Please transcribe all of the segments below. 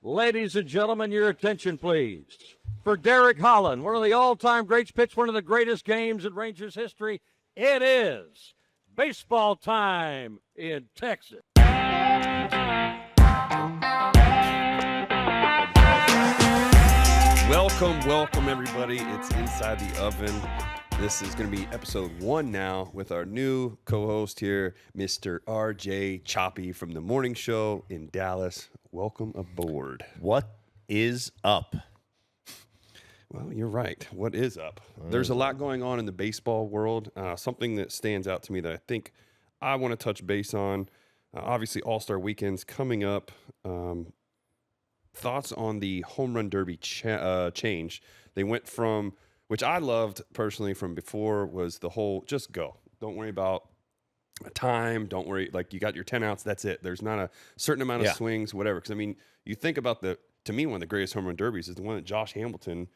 Ladies and gentlemen, your attention, please. For Derek Holland, one of the all-time greats, pitched one of the greatest games in Rangers history. It is baseball time in Texas. Welcome, everybody. It's Inside the Oven. This is going to be episode 1 now with our new co-host here, Mr. RJ Choppy from the morning show in Dallas. Welcome aboard. What is up? Well, you're right. What is up? There's a lot going on in the baseball world. Something that stands out to me that I think I want to touch base on. Obviously, All-Star Weekend's coming up. Thoughts on the home run derby change. They went from, which I loved personally from before, was the whole just go. Don't worry about time. Don't worry. Like, you got your 10 outs. That's it. There's not a certain amount of swings, whatever. Because, I mean, you think about to me, one of the greatest home run derbies is the one that Josh Hamilton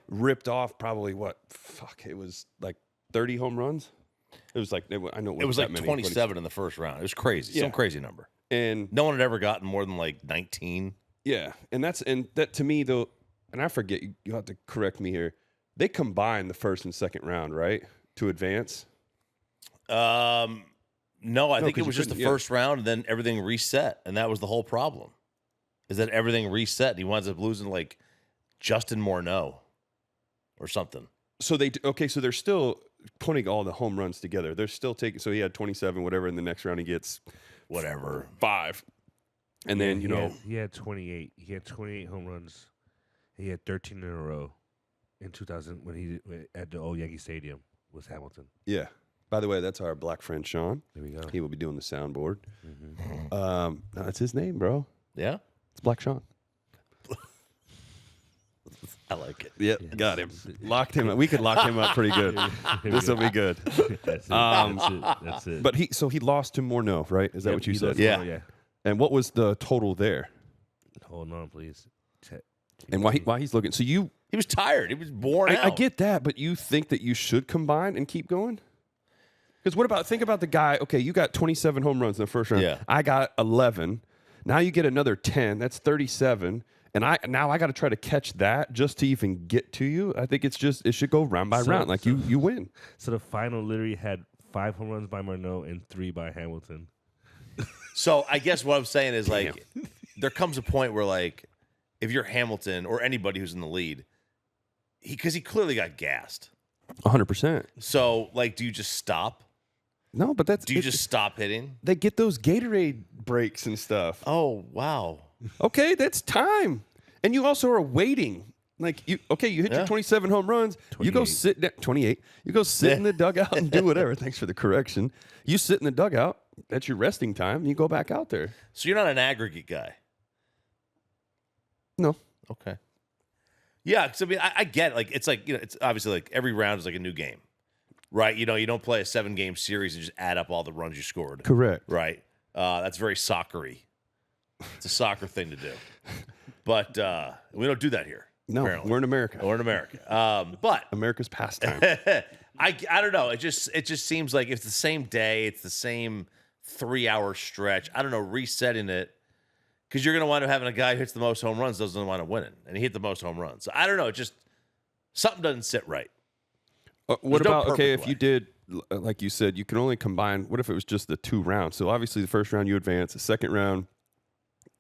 ripped off probably it was like 30 home runs. It was like, I know it was like 27 in the first round. It was crazy. Some crazy number. And no one had ever gotten more than like 19. Yeah, and that to me though, and I forget, you have to correct me here. They combined the first and second round, right, to advance? No, I think it was just the first round, and then everything reset, and that was the whole problem. Is that everything reset? And he winds up losing like Justin Morneau or something. So so they're still putting all the home runs together. They're still taking. So he had 27, whatever. In the next round, he gets whatever 5. And then, he had 28. He had 28 home runs. He had 13 in a row in 2000 when he at the old Yankee Stadium with Hamilton. Yeah. By the way, that's our black friend, Sean. There we go. He will be doing the soundboard. That's his name, bro. Yeah? It's Black Sean. I like it. Yep, got him. Locked him up. We could lock him up pretty good. This will be good. That's it. That's it. But he lost to Morneau, right? Is that what you said? Yeah. And what was the total there? Hold on, please. And why he's looking? So he was tired. He was worn out. I get that, but you think that you should combine and keep going? Because think about the guy. Okay, you got 27 home runs in the first round. Yeah. I got 11. Now you get another 10. That's 37. And I got to try to catch that just to even get to you. I think it should go round by round. Like you win. So the final literally had 5 home runs by Morneau and 3 by Hamilton. So I guess what I'm saying is, like, there comes a point where, like, if you're Hamilton or anybody who's in the lead, because he clearly got gassed. 100%. So, like, do you just stop? No, but Do you just stop hitting? They get those Gatorade breaks and stuff. Oh, wow. Okay, that's time. And you also are waiting. Like, you hit your 27 home runs. 28. You go sit down. 28. You go sit in the dugout and do whatever. Thanks for the correction. You sit in the dugout. That's your resting time. And you go back out there. So you're not an aggregate guy? No. Okay. Yeah, because, I mean, I get it. Like, it's like, it's obviously like every round is like a new game, right? You don't play a 7-game series and just add up all the runs you scored. Correct. Right? That's very soccer-y. It's a soccer thing to do. But we don't do that here. No, apparently. we're in America. We're in America. But America's pastime. I don't know. It just seems like it's the same day. It's the same 3-hour stretch. I don't know, resetting it. Because you're going to wind up having a guy who hits the most home runs doesn't wind up winning. And he hit the most home runs. So I don't know. Something doesn't sit right. What There's no about, perfect if way. you did, like you said, you can only combine, what if it was just the 2 rounds? So obviously the first round you advance, the second round,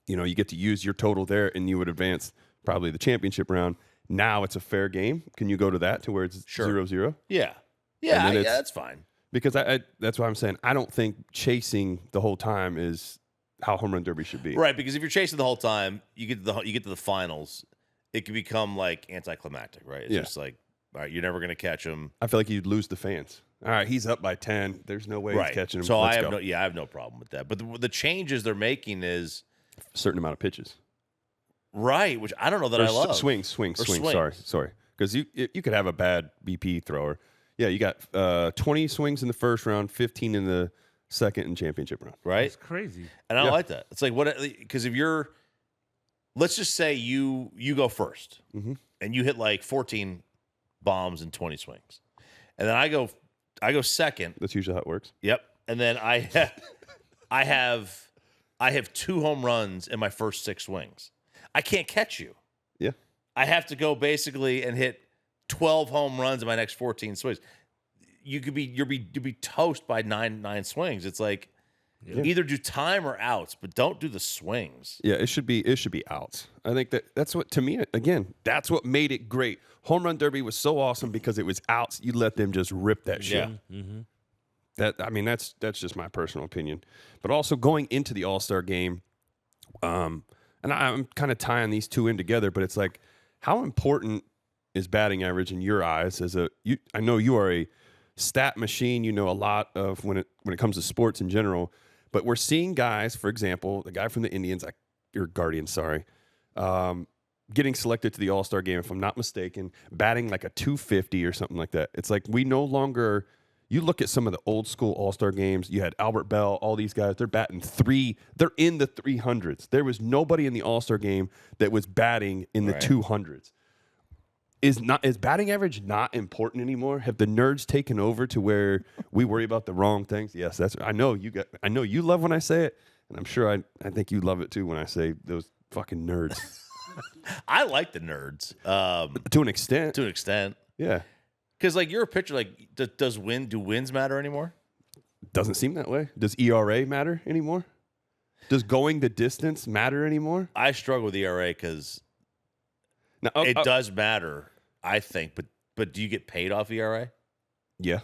you get to use your total there and you would advance probably the championship round. Now it's a fair game. Can you go to that to where it's 0-0? Yeah. Yeah, that's fine. Because that's what I'm saying. I don't think chasing the whole time is how home run derby should be. Right, because if you're chasing the whole time, you get to the finals, it can become like anticlimactic, right? It's just like, all right, you're never going to catch him. I feel like you'd lose the fans. All right, he's up by 10. There's no way he's catching him. So Let's I go. have no problem with that. But the changes they're making is a certain amount of pitches. Right, which I don't know that I love. Swings. Sorry. Because you could have a bad BP thrower. Yeah, you got 20 swings in the first round, 15 in the second and championship round. Right? It's crazy. And I don't like that. It's like, because if you're, let's just say you go first and you hit like 14 bombs and 20 swings. And then I go second. That's usually how it works. Yep. And then I have 2 home runs in my first 6 swings. I can't catch you. Yeah. I have to go basically and hit 12 home runs in my next 14 swings. You'd be toast by nine swings. It's like either do time or outs, but don't do the swings. Yeah, it should be outs. I think that's what, to me, again, that's what made it great. Home run derby was so awesome because it was outs. You let them just rip that shit. Yeah. That's just my personal opinion. But also going into the All-Star game, and I'm kind of tying these two in together, but it's like, how important is batting average in your eyes? I know you are a stat machine. You know a lot of when it comes to sports in general. But we're seeing guys, for example, the guy from the Indians, or Guardians, sorry, getting selected to the All-Star game, if I'm not mistaken, batting like a 250 or something like that. It's like we no longer. You look at some of the old school All-Star games, you had Albert Bell, all these guys, they're batting they're in the 300s. There was nobody in the All-Star game that was batting in the 200s. Is batting average not important anymore? Have the nerds taken over to where we worry about the wrong things? Yes, I know you love when I say it, and I'm sure I think you love it too when I say those fucking nerds. I like the nerds To an extent. to an extent. Yeah. Because like you're a pitcher, like do wins matter anymore? Doesn't seem that way. Does ERA matter anymore? Does going the distance matter anymore? I struggle with ERA because No, it does matter, I think. But do you get paid off ERA? Yeah.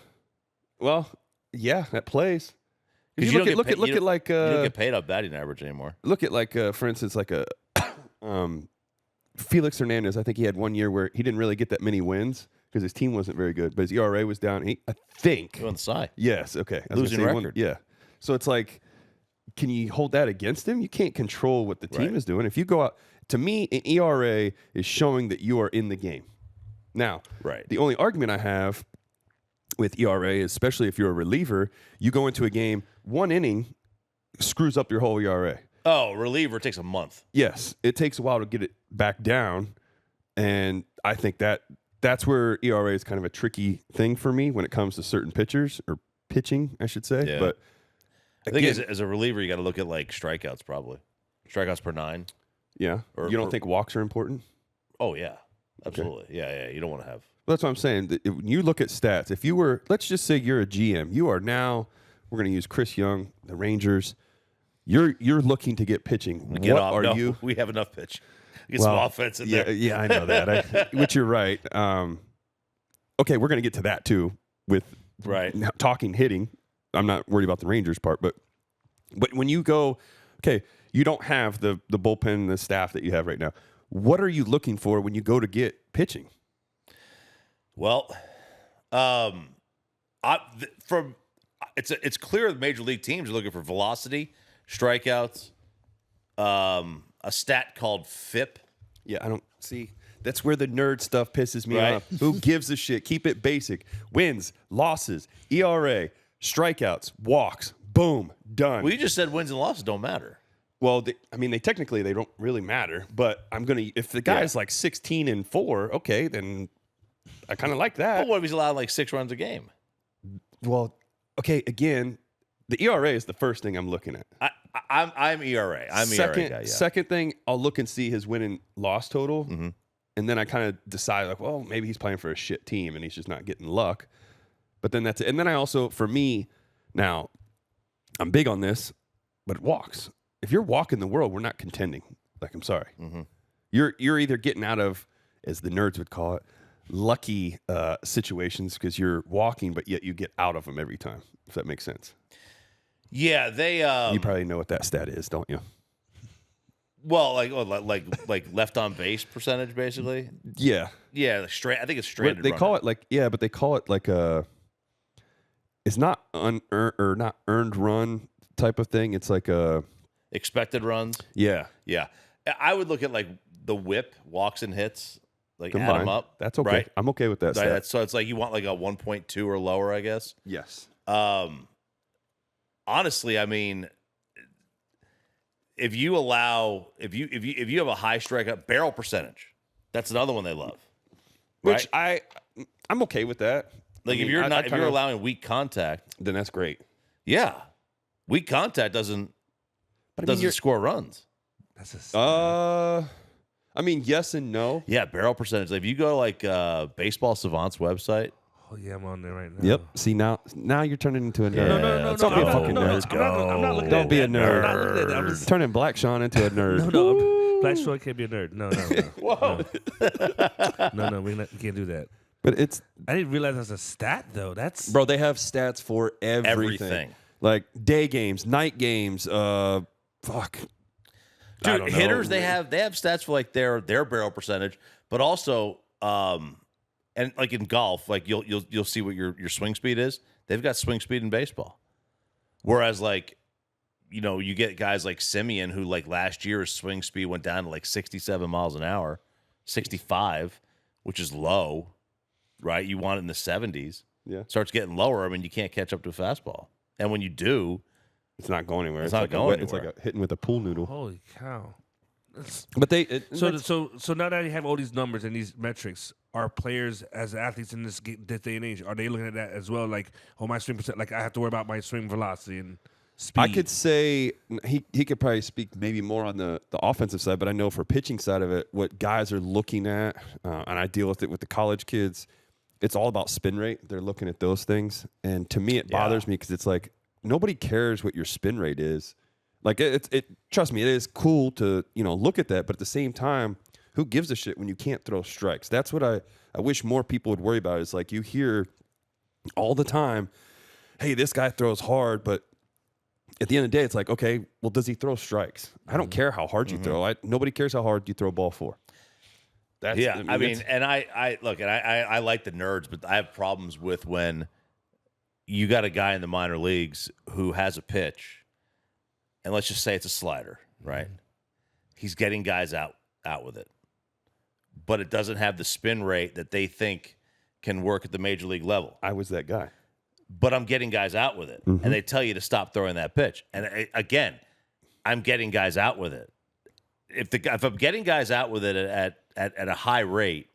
Well, yeah, that plays. Because You you look at you don't like get paid off batting average anymore. look at like for instance like a Felix Hernandez. I think he had 1 year where he didn't really get that many wins because his team wasn't very good, but his ERA was down. I think. Go on the side. Yes. Okay. I was Losing gonna say record. Yeah. So it's like, can you hold that against him? You can't control what the team Right. is doing. If you go out, to me, an ERA is showing that you are in the game. Now, Right. the only argument I have with ERA, especially if you're a reliever, you go into a game, one inning screws up your whole ERA. Oh, reliever takes a month. Yes, it takes a while to get it back down, and I think that's where ERA is kind of a tricky thing for me when it comes to certain pitchers or pitching, I should say. Yeah. But I think again, as a reliever, you got to look at like strikeouts probably. Strikeouts per 9. yeah, or- you don't or- think walks are important? Oh yeah, absolutely. Yeah. You don't want to have. Well, that's what I'm saying. When you look at stats, if you were, let's just say you're a GM, you are now. We're going to use Chris Young, the Rangers. You're looking to get pitching. Get What off. are No, you? We have enough pitch. Get some offense in Yeah, there. yeah, I know that. Which you're right. Okay, we're going to get to that too with Right. now talking hitting. I'm not worried about the Rangers part, but when you go, okay, you don't have the bullpen and the staff that you have right now. What are you looking for when you go to get pitching? Well, it's clear the major league teams are looking for velocity, strikeouts, a stat called FIP. Yeah, I don't see. That's where the nerd stuff pisses me Right. off. Who gives a shit? Keep it basic. Wins, losses, ERA, strikeouts, walks. Boom, done. Well, you just said wins and losses don't matter. Well, they technically they don't really matter. But I'm gonna if the guy's like 16-4, okay, then I kind of like that. But what if he's allowed like 6 runs a game? Well, okay, again, the ERA is the first thing I'm looking at. I'm ERA. I'm second, ERA guy. Yeah. Second thing, I'll look and see his win and loss total, Mm-hmm. and then I kind of decide like, well, maybe he's playing for a shit team and he's just not getting luck. But then that's it. And then I also, for me, now I'm big on this, but walks. If you're walking the world, we're not contending. Like, I'm sorry, Mm-hmm. you're either getting out of, as the nerds would call it, lucky situations because you're walking, but yet you get out of them every time. If that makes sense. Yeah, they You probably know what that stat is, don't you? well, like left on base percentage, basically. Yeah. Yeah, like I think it's stranded. They call it like but they call it like a. It's not or not earned run type of thing. It's like a expected runs. yeah Yeah, I would look at like the WHIP, walks and hits, like add combined. them up. That's okay. Right? I'm okay with that. Right, stat. so it's like you want like a 1.2 or lower, I guess. Yes. Honestly, I mean, if you have a high strikeout barrel percentage, that's another one they love. Which Right? I'm okay with that. Like I mean, if you're I not if you're kinda- allowing weak contact, then that's great. yeah, weak contact doesn't But I mean, you're, score runs. That's a uh, I mean, yes and no. Yeah, barrel percentage. Like, if you go to like Baseball Savant's website, Oh yeah, I'm on there right now. Yep. See, now you're turning into a nerd. No, Don't be a fucking nerd. let's I'm not looking Don't at be a that. I'm not looking at nerd. that. I'm just, Turning Black Sean into a nerd. Black Troy can't be a nerd. No. Whoa. No, we can't do that. But it's, I didn't realize that's a stat though. That's bro, they have stats for everything. Like day games, night games, fuck. I dude, don't know. hitters they have stats for like their barrel percentage, but also and like in golf, like you'll see what your swing speed is. They've got swing speed in baseball. Whereas like, you get guys like Simeon who like last year his swing speed went down to like 67 miles an hour, 65, which is low, right? You want it in the 70s. Yeah. Starts getting lower. I mean, you can't catch up to a fastball. And when you do, It's not going anywhere. It's not like going It's like anywhere. hitting with a pool noodle. holy cow. That's, But so now that you have all these numbers and these metrics, are players as athletes in this day and age, are they looking at that as well? Like, my swing percent, like I have to worry about my swing velocity and speed. I could say he could probably speak maybe more on the offensive side, but I know for pitching side of it, what guys are looking at, and I deal with it with the college kids, it's all about spin rate. They're looking at those things. And to me, it bothers me because it's like nobody cares what your spin rate is. Like trust me, it is cool to, look at that. But at the same time, who gives a shit when you can't throw strikes? That's what I wish more people would worry about. Is like you hear all the time, hey, this guy throws hard, but at the end of the day, it's like, okay, well, does he throw strikes? I don't care how hard you throw. Nobody cares how hard you throw a ball for. That's, I mean, and I look, and I like the nerds, but I have problems with when you got a guy in the minor leagues who has a pitch, and let's just say it's a slider, right? He's getting guys out with it, but it doesn't have the spin rate that they think can work at the major league level. I was that guy. But I'm getting guys out with it, and they tell you to stop throwing that pitch. And again, I'm getting guys out with it. If I'm getting guys out with it at a high rate,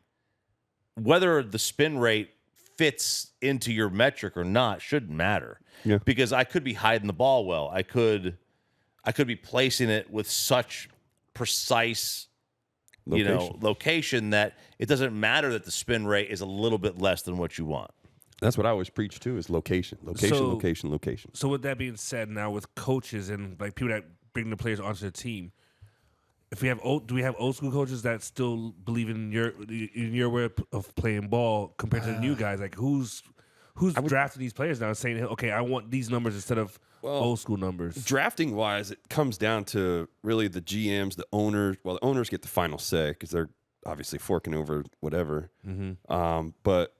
whether the spin rate fits into your metric or not shouldn't matter. Yeah. Because I could be hiding the ball well. I could be placing it with such precise location that it doesn't matter that the spin rate is a little bit less than what you want. That's what I always preach too: is location. Location. So with that being said, now with coaches and like people that bring the players onto the team, if we have do we have old school coaches that still believe in your way of playing ball compared to the new guys? Like who's drafting these players now and saying, okay, I want these numbers instead of old school numbers? Drafting wise, it comes down to really the GMs, the owners. Well, the owners get the final say because they're obviously forking over whatever. But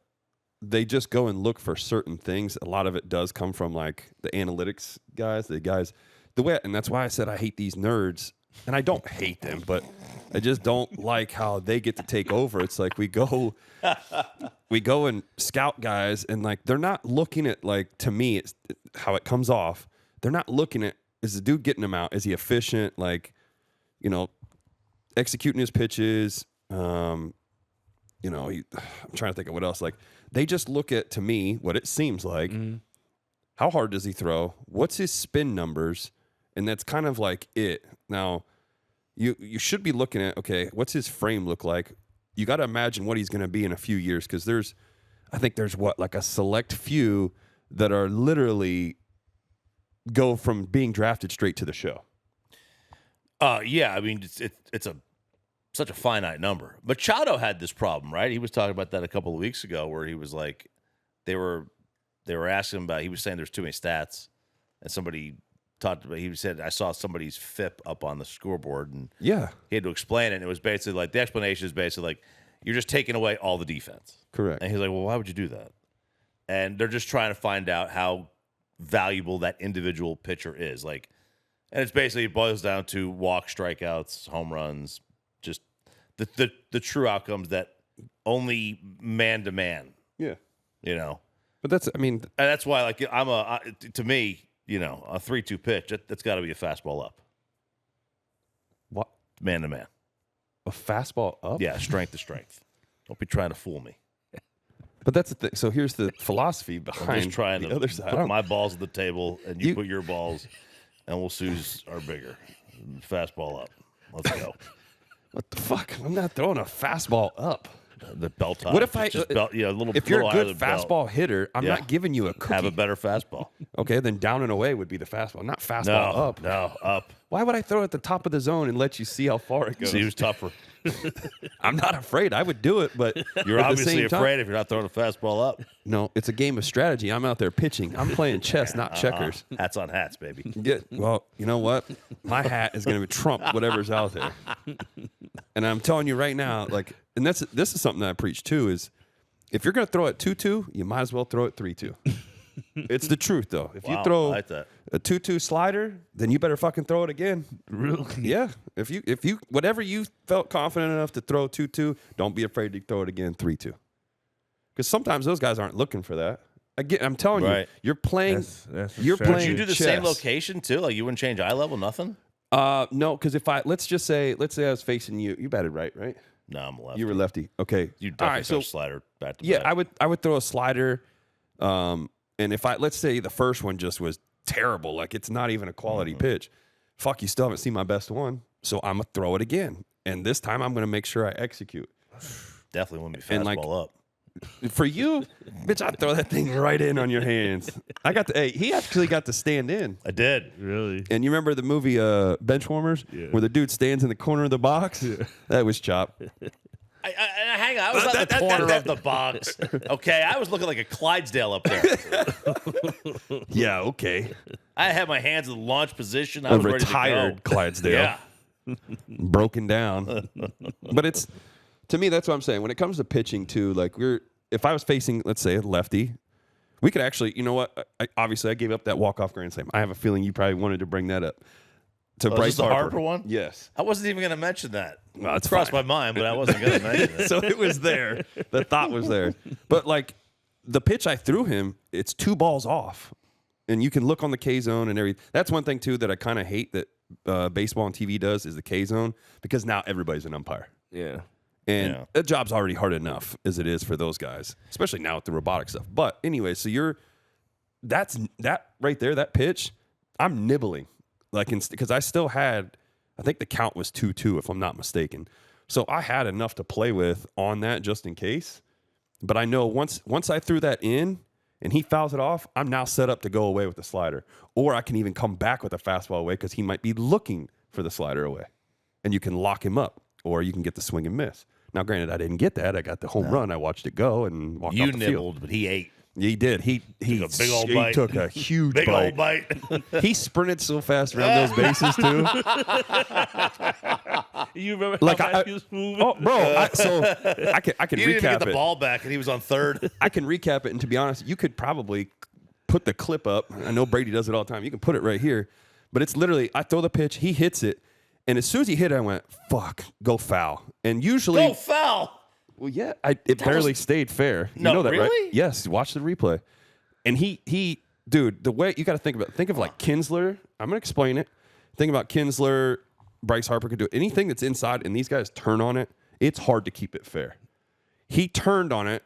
they just go and look for certain things. A lot of it does come from like the analytics guys, and that's why I said I hate these nerds. And I don't hate them, but I just don't like how they get to take over. It's like we go and scout guys, and like they're not looking at, like, to me, it's how it comes off. They're not looking at, is the dude getting them out? Is he efficient? Like, executing his pitches. I'm trying to think of what else. Like, they just look at, to me, what it seems like. How hard does he throw? What's his spin numbers? And that's kind of like it. Now, you should be looking at, okay, what's his frame look like? You got to imagine what he's going to be in a few years, because I think there's like a select few that are literally go from being drafted straight to the show. Yeah, I mean, it's such a finite number. Machado had this problem, right? He was talking about that a couple of weeks ago, where he was like, they were asking him about, he was saying there's too many stats, and somebody talked about, he said, I saw somebody's FIP up on the scoreboard, and Yeah, he had to explain it, and it was basically like, the explanation is basically like, you're just taking away all the defense. correct. And he's like, well, why would you do that? And they're just trying to find out how valuable that individual pitcher is. Like, and it's basically, it boils down to walk, strikeouts, home runs, just the true outcomes that only man to man, Yeah, but that's, And that's why, like, to me, a 3-2 pitch, that's got to be a fastball up. what, Man to man. a fastball up? Yeah, strength to strength. Don't be trying to fool me. But that's the thing. So here's the philosophy I'm behind just trying the to other side. I put don't- my balls on the table, and you You- put your balls, and we'll see who's are bigger. Fastball up. Let's go. What the fuck? I'm not throwing a fastball up. The belt top. What if I just belt? Yeah, a little. If you're a little higher good than belt. fastball hitter, I'm Yeah. not giving you a cookie. Have a better fastball. Okay, then down and away would be the fastball, not fastball up. No, up. Why would I throw it at the top of the zone and let you see how far it goes? See who's tougher. I'm not afraid. I would do it, but You're at the obviously same time- afraid if you're not throwing a fastball up. No, it's a game of strategy. I'm out there pitching. I'm playing chess, not checkers. Hats on hats, baby. Yeah, well, you know what? My hat is going to trump whatever's out there. And I'm telling you right now, like, and this is something that I preach too, is if you're going to throw it 2-2, you might as well throw it 3-2. It's the truth, though. If you Wow, throw I like that. a 2-2 slider, then you better fucking throw it again. Really? Yeah. If you whatever you felt confident enough to throw 2-2, don't be afraid to throw it again 3-2. Because sometimes those guys aren't looking for that. Again, I'm telling you, Right. you're playing. That's a You're strategy. playing. Would you do the chess. same location too? Like you wouldn't change eye level, nothing? No, because if let's say I was facing you. You batted right? No, I'm a lefty. You were lefty. Okay. You All definitely right, throw so slider back to yeah, back. I would throw a slider. And if let's say the first one just was terrible, like it's not even a quality pitch. Fuck, you still haven't seen my best one, so I'm gonna throw it again. And this time I'm gonna make sure I execute. Definitely wouldn't be And, fastball like, up. For you, bitch, I'd throw that thing right in on your hands. He actually got to stand in. I did. Really? And you remember the movie Benchwarmers, where the dude stands in the corner of the box? That was Chop. Hang on, I was at the corner of the box. Okay, I was looking like a Clydesdale up there. Yeah, okay. I had my hands in the launch position. I A was ready to retired go. Clydesdale. Yeah. Broken down. But to me, that's what I'm saying. When it comes to pitching, too, like if I was facing, let's say, a lefty, we could actually, you know what? Obviously, I gave up that walk-off grand slam. I have a feeling you probably wanted to bring that up. To is Bryce this the Harper. Harper one? Yes. I wasn't even going to mention that. Well, it's crossed fine. my mind, but I wasn't going to mention it. So it was there. The thought was there. But like the pitch I threw him, it's 2 balls off. And you can look on the K zone and everything. That's one thing too that I kind of hate that baseball and TV does is the K zone, because now everybody's an umpire. Yeah. And Yeah. that job's already hard enough as it is for those guys, especially now with the robotic stuff. But anyway, so that right there, that pitch, I'm nibbling. Like because I still had, I think the count was 2-2 if I'm not mistaken. So I had enough to play with on that just in case. But I know once I threw that in and he fouls it off, I'm now set up to go away with the slider. Or I can even come back with a fastball away because he might be looking for the slider away. And you can lock him up, or you can get the swing and miss. Now, granted, I didn't get that. I got the home run. I watched it go and walked You off the field. nibbled, but he ate. He did. He Took a big old he bite. took a huge Big bite. old bite. He sprinted so fast around those bases too. You remember Like, how I- fast he was moving? Oh, bro! I can He didn't even get recap the it. ball back, and he was on third. I can recap it, and to be honest, you could probably put the clip up. I know Brady does it all the time. You can put it right here, but it's literally I throw the pitch, he hits it, and as soon as he hit it, I went, "Fuck, go foul." And usually, Go foul. well, yeah, it barely stayed fair. You No, know that, right? really? Yes, watch the replay. And he, dude, the way you got to think of like Kinsler. I'm gonna explain it. Think about Kinsler, Bryce Harper could do it. Anything that's inside, and these guys turn on it. It's hard to keep it fair. He turned on it,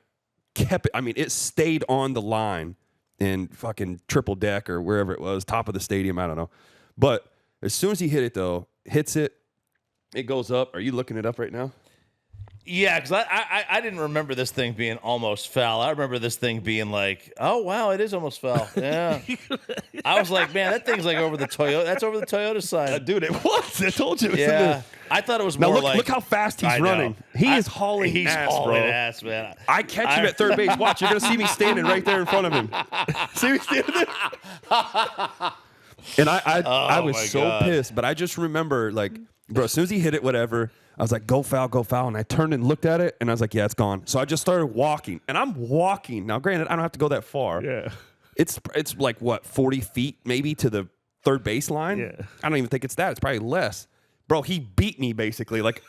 kept it. I mean, it stayed on the line in fucking triple deck or wherever it was, top of the stadium. I don't know. But as soon as he hit it, though, hits it, it goes up. Are you looking it up right now? Yeah, because I didn't remember this thing being almost foul. I remember this thing being like, oh, wow, it is almost foul. Yeah. I was like, man, that thing's like over the Toyota. That's over the Toyota side. Dude, it was. I told you. It was in Yeah. there. I thought it was Now more look, like. look how fast he's I know. running. He is hauling He's ass, hauling bro. ass, man. I catch him at third base. Watch, you're gonna see me standing right there in front of him. See me standing there? And I was my so God. pissed, but I just remember, like, bro, as soon as he hit it, whatever, I was like, go foul, go foul. And I turned and looked at it, and I was like, yeah, it's gone. So I just started walking, and I'm walking. Now, granted, I don't have to go that far. Yeah. It's like, what, 40 feet maybe to the third base line? Yeah. I don't even think it's that. It's probably less. Bro, he beat me, basically. Like,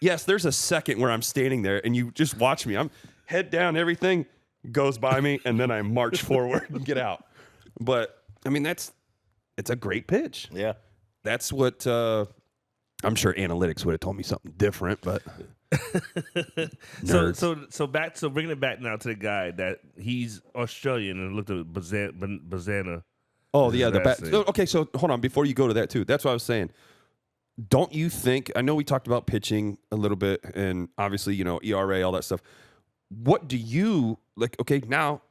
yes, there's a second where I'm standing there, and you just watch me. I'm head down, everything goes by me, and then I march forward and get out. But, I mean, it's a great pitch. Yeah. That's what I'm sure analytics would have told me something different, but nerds. So bringing it back now to the guy that he's Australian and looked at Bazana. Oh, yeah, the bat. Interesting. Okay, so hold on. Before you go to that, too, that's what I was saying. don't you think? I know we talked about pitching a little bit, and obviously, ERA, all that stuff. What do you like? Okay, now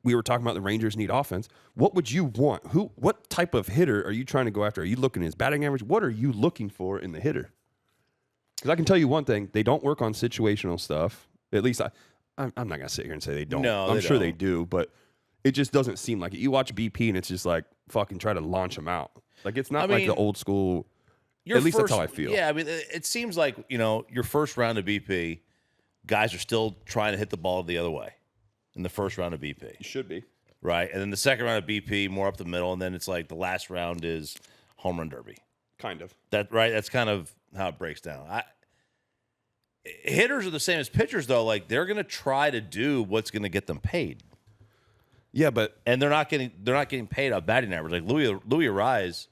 we were talking about the Rangers need offense. What would you want? What type of hitter are you trying to go after? Are you looking at his batting average? What are you looking for in the hitter? Because I can tell you one thing: they don't work on situational stuff. At least I'm not gonna sit here and say they don't. No, I'm sure don't. they do, but it just doesn't seem like it. You watch BP and it's just like fucking try to launch them out. Like it's not like the old school. At least that's how I feel. Yeah, I mean, it seems like your first round of BP, guys are still trying to hit the ball the other way in the first round of BP, You should be. right? And then the second round of BP, more up the middle, and then it's like the last round is home run derby. Kind of. That's kind of how it breaks down. Hitters are the same as pitchers, though. Like they're going to try to do what's going to get them paid, Yeah, but and they're not getting paid on batting average. Like Louis Arise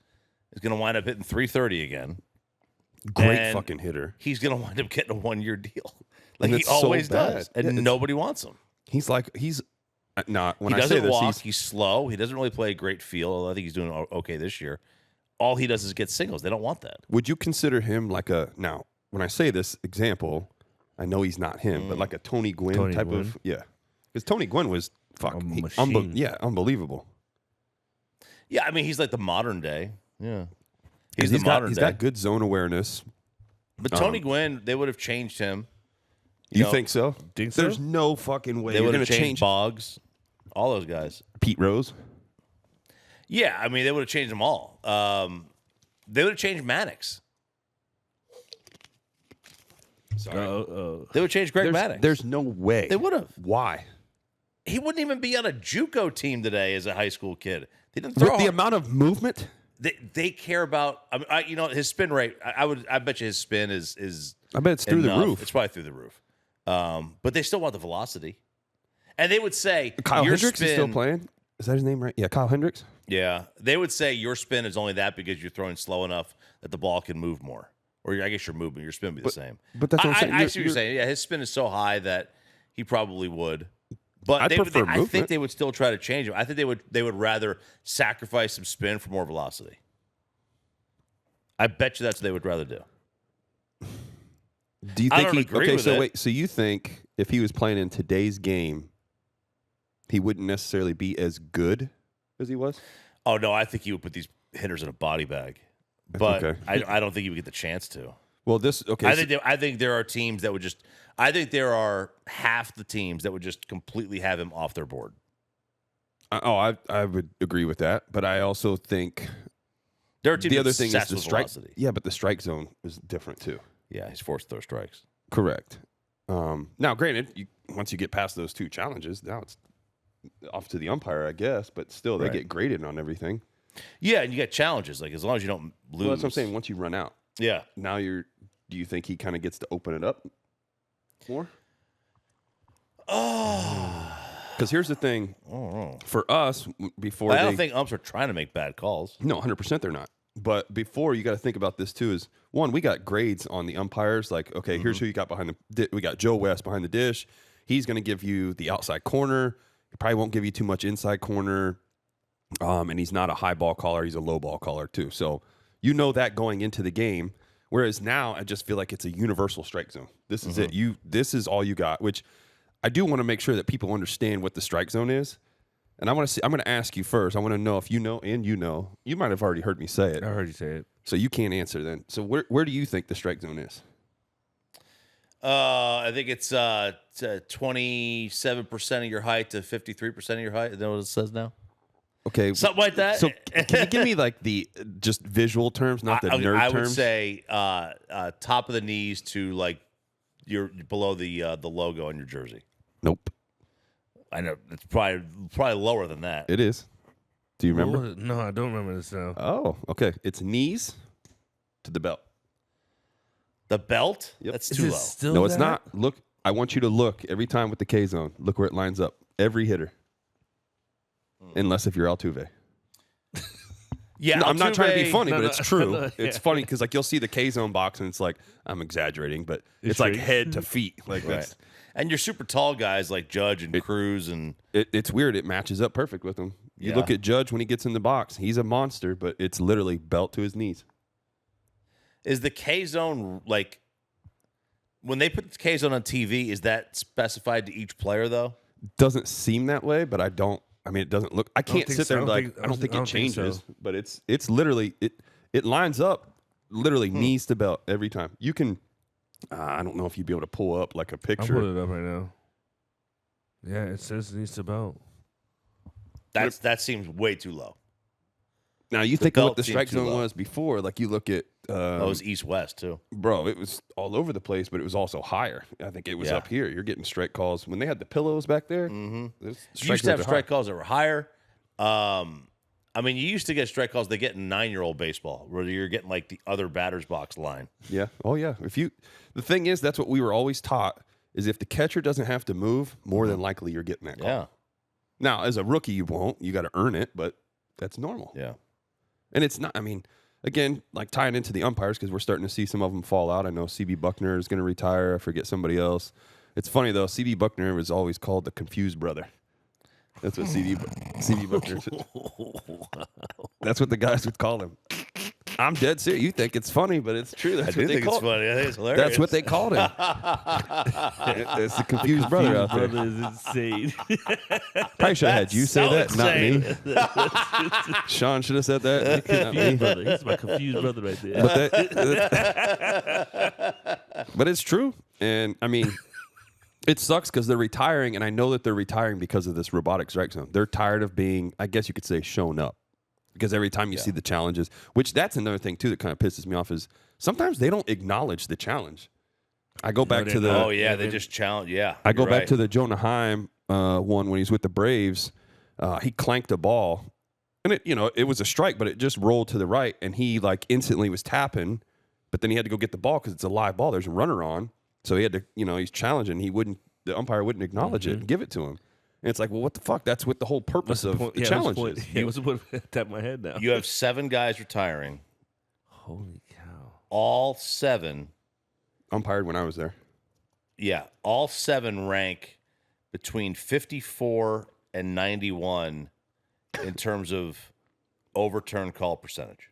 is going to wind up hitting 330 again. great And fucking hitter. He's going to wind up getting a 1-year deal, like And he it's so always bad. does, and Yeah, it's- nobody wants him. He's not. When He I say doesn't this, walk. He's slow. He doesn't really play a great field. I think he's doing okay this year. All he does is get singles. They don't want that. would you consider him like a now? When I say this example, I know he's not him, but like a Tony Gwynn Tony type Gwynn. of because Tony Gwynn was fucking machine. unbelievable. Yeah, I mean, he's like the modern day. Yeah, he's the He's modern day. got good zone awareness. But Tony Gwynn, they would have changed him. You know, think so? Think so? There's no fucking way They you're would going have to changed change Boggs, all those guys. Pete Rose. Yeah, I mean, they would have changed them all. They would have changed Maddox. Sorry. They would change Greg there's, Maddox. there's no way. They would have. Why? He wouldn't even be on a JUCO team today as a high school kid. They didn't throw With the amount of movement, They care about. I mean, his spin rate. I bet you his spin is. I bet it's through the enough. roof. It's probably through the roof. But they still want the velocity. And they would say Kyle your Hendricks spin, is still playing. Is that his name right? Yeah, Kyle Hendricks. Yeah, they would say your spin is only that because you're throwing slow enough that the ball can move more. Or I guess your movement, your spin would be the same. but that's what I'm saying. I You're- see what you're saying. Yeah, his spin is so high that he probably would. But I'd prefer I think movement. they would still try to change him. I think they would rather sacrifice some spin for more velocity. I bet you that's what they would rather do. Do you I think don't he? agree Okay, with so it. wait. So you think if he was playing in today's game, he wouldn't necessarily be as good as he was? Oh no, I think he would put these hitters in a body bag. But Okay. I don't think he would get the chance to. Well, I think there are teams that would just. I think there are half the teams that would just completely have him off their board. I would agree with that, but I also think There are teams the that other thing is obsessed the with strike. velocity. Yeah, but the strike zone is different too. Yeah, he's forced to throw strikes. Correct. Now, granted, once you get past those two challenges, now it's off to the umpire, I guess. But still, they Right. get graded on everything. Yeah, and you get challenges like as long as you don't lose. Well, that's what I'm saying. Once you run out, Yeah. now do you think he kind of gets to open it up more? Oh, Because here's the thing: for us, before I don't think umps are trying to make bad calls. no, 100% they're not. But before, you got to think about this too. Is one, we got grades on the umpires. Like, okay, here's who you got behind we got Joe West behind the dish. He's going to give you the outside corner. He probably won't give you too much inside corner. And he's not a high ball caller. He's a low ball caller too. So you know that going into the game. Whereas now, I just feel like it's a universal strike zone. This is it. This is all you got. Which I do want to make sure that people understand what the strike zone is. And I'm going to ask you first. I want to know if you know, and you might have already heard me say it. I heard you say it. So you can't answer then. So where do you think the strike zone is? I think it's 27% of your height to 53% of your height. Is that what it says now? Okay. Something like that. So can you give me like the just visual terms, not the nerd I terms? would say top of the knees to like you're below the logo on your jersey. Nope. I know it's probably lower than that. It is. Do you What remember? was it? No, I don't remember this now. Oh, okay. It's knees to the belt. The belt? Yep. That's Is too it low. still No, it's that? not. Look, I want you to look every time with the K zone. Look where it lines up. Every hitter. Unless if you're Altuve. Yeah, No, I'm not trying to be Altuve- funny, No, but no, it's true. no, It's yeah. funny because like you'll see the K zone box and it's like I'm exaggerating, but it's like true. head to feet. Like Right. that's And you're super tall guys like Judge and Cruz and it's weird. It matches up perfect with him. You look Yeah. at Judge when he gets in the box. He's a monster, but it's literally belt to his knees. Is the K zone like when they put the K zone on TV? Is that specified to each player though? Doesn't seem that way, but I don't. I mean, it doesn't look. I can't think sit so. there and I be don't like, think- I don't think I it don't think so. changes, but it's literally it lines up literally knees to belt every time. You can. I don't know if you'd be able to pull up like a I'm picture. pulling it up right now. Yeah, it says it needs to belt. That seems way too low. Now you think of what belt the seemed strike too zone low. was before. Like you look at, That was East West too. bro, it was all over the place, but it was also higher. I think it was Yeah. up here. You're getting strike calls when they had the pillows back there. Mm-hmm. those You used to zones have are strike high. calls that were higher. I mean, you used to get strike calls they get in 9-year-old baseball, where you're getting like the other batter's box line. Yeah. Oh yeah. The thing is, that's what we were always taught: is if the catcher doesn't have to move, more than likely you're getting that call. Yeah, Now, as a rookie, you won't. You got to earn it, but that's normal. yeah. And it's not. I mean, again, like tying into the umpires because we're starting to see some of them fall out. I know CB Buckner is going to retire. I forget somebody else. It's funny though. CB Buckner was always called the confused brother. That's what CB Buckner. That's what the guys would call him. I'm dead serious. You think it's funny, but it's true. That's I what do they think call. it's funny. I think it's hilarious. That's what they called him. It's the confused brother out there. Brother is insane. Probably should have had you say so that, not me. Sean should have said that. Not Confused me. brother. He's my confused brother right there. But it's true. And I mean, it sucks because they're retiring, and I know that they're retiring because of this robotic strike zone. They're tired of being, I guess you could say, shown up. Because every time you see the challenges, which that's another thing too that kind of pisses me off, is sometimes they don't acknowledge the challenge. I go back they're to the not. Oh yeah, they just challenge. Yeah, I go you're back right. to the Jonah Heim one when he's with the Braves. He clanked a ball, and it was a strike, but it just rolled to the right, and he like instantly was tapping, but then he had to go get the ball because it's a live ball. There's a runner on, so he had to, he's challenging. The umpire wouldn't acknowledge it and give it to him. And it's like, well, what the fuck? That's what the whole purpose of the challenge is. Yeah, what's the point? Tap my head now. You have 7 guys retiring. Holy cow. All 7, Umpired when I was there. yeah, all 7 rank between 54 and 91 in terms of overturn call percentage.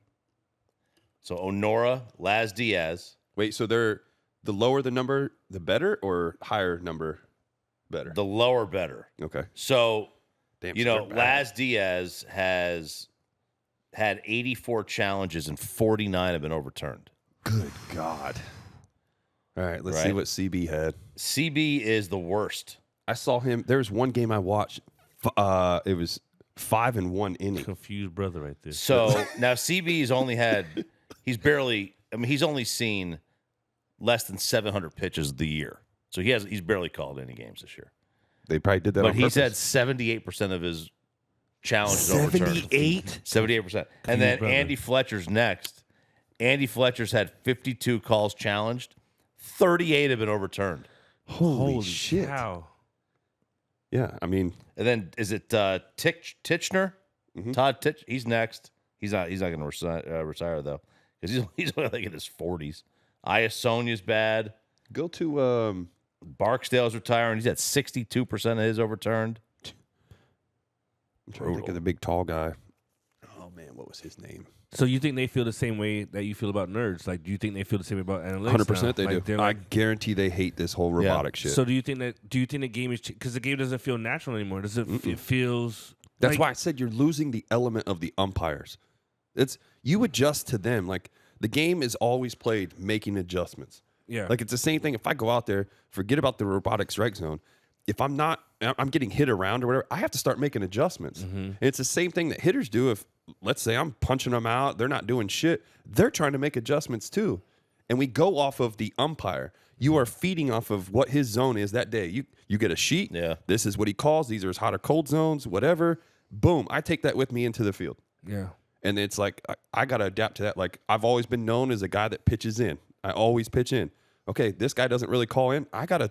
So Onora, Laz Diaz, Wait, so they're the lower the number, the better, or higher number, better? the lower better. Okay. So, Damn. you so know, they're bad. Laz Diaz has had 84 challenges and 49 have been overturned. Good God. All right, let's see Right. what CB had. CB is the worst. I saw him. There was one game I watched. It was 5 in 1 inning. Confused brother right there. So now CB's only had, he's only seen less than 700 pitches the year. So he's barely called any games this year. They probably did that But on he's had purpose. 78% of his challenges overturned. 78%. And then brother. Andy Fletcher's next. Andy Fletcher's had 52 calls challenged. 38 have been overturned. Holy shit. cow. Yeah, I mean, And then is it Titchener? Mm-hmm. Todd Titch. He's next. He's not going to retire though, because he's only like in his 40s. Iasonia's bad. go to Barksdale's retiring. He's at 62% of his overturned. I'm trying to think of the big tall guy. Oh man, what was his name? So you think they feel the same way that you feel about nerds? Like, do you think they feel the same way about analytics? 100% now? they Like, do. they're I like, guarantee they hate this whole robotic shit. so do you think the game is because the game doesn't feel natural anymore? Does it? It feels. That's like, why I said you're losing the element of the umpires. It's you adjust to them. Like the game is always played making adjustments. Yeah. Like it's the same thing. If I go out there, forget about the robotic strike zone. If I'm getting hit around or whatever, I have to start making adjustments. And it's the same thing that hitters do. If let's say I'm punching them out, they're not doing shit. They're trying to make adjustments too. And we go off of the umpire. You are feeding off of what his zone is that day. You get a sheet. Yeah. This is what he calls. These are his hot or cold zones, whatever. Boom. I take that with me into the field. Yeah. And it's like, I got to adapt to that. Like, I've always been known as a guy that pitches in. I always pitch in. Okay, this guy doesn't really call in. I gotta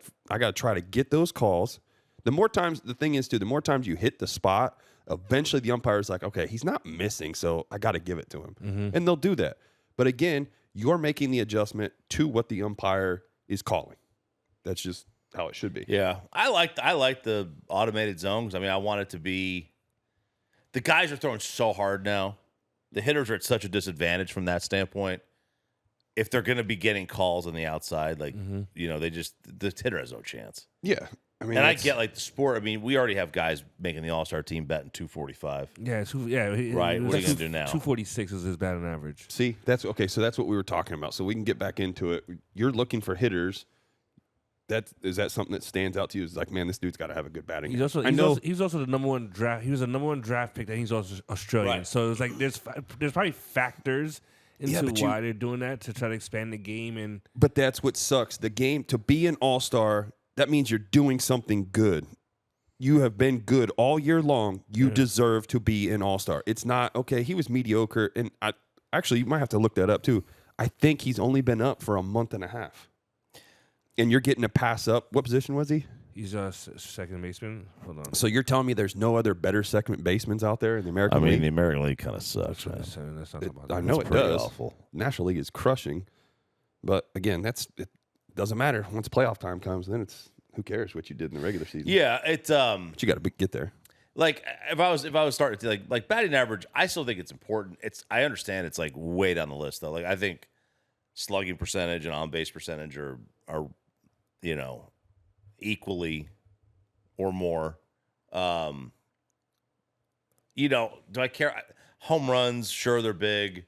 try to get those calls. The more times you hit the spot, eventually the umpire's like, okay, he's not missing, so I got to give it to him. And they'll do that. But again, you're making the adjustment to what the umpire is calling. That's just how it should be. Yeah, I like the automated zones. I mean, I want it to be. The guys are throwing so hard now. The hitters are at such a disadvantage from that standpoint. if they're going to be getting calls on the outside, like the hitter has no chance. Yeah, I mean, And I get like the sport. I mean, we already have guys making the All-Star team betting 245. Yeah, Right, what are you gonna do now? 246 is his batting average. See, that's okay. So that's what we were talking about. So we can get back into it. You're looking for hitters. Is that something that stands out to you? Is like, man, this dude's got to have a good batting. He's also he's also the number one draft. He was the number one draft pick, and he's also Australian. Right. So it's like there's probably factors Yeah, into but you- why they're doing that to try to expand the game. And But that's what sucks. The game, to be an all-star, that means you're doing something good. You have been good all year long. You deserve to be an all-star. It's not, okay, he was mediocre. And actually, you might have to look that up too. I think he's only been up for a month and a half. And you're getting a pass up. What position was he? he's a second baseman. Hold on. So you're telling me there's no other better second basemen out there in the American I mean, League? the American League kind of sucks, man. Let's not talk about I that. know It's it pretty does. awful. National League is crushing. But again, it doesn't matter. Once playoff time comes, then it's who cares what you did in the regular season. Yeah, it's But you got to get there. like if I was starting to like batting average, I still think it's important. I understand it's like way down the list though. Like I think slugging percentage and on base percentage are equally or more. Do I care? Home runs, sure they're big.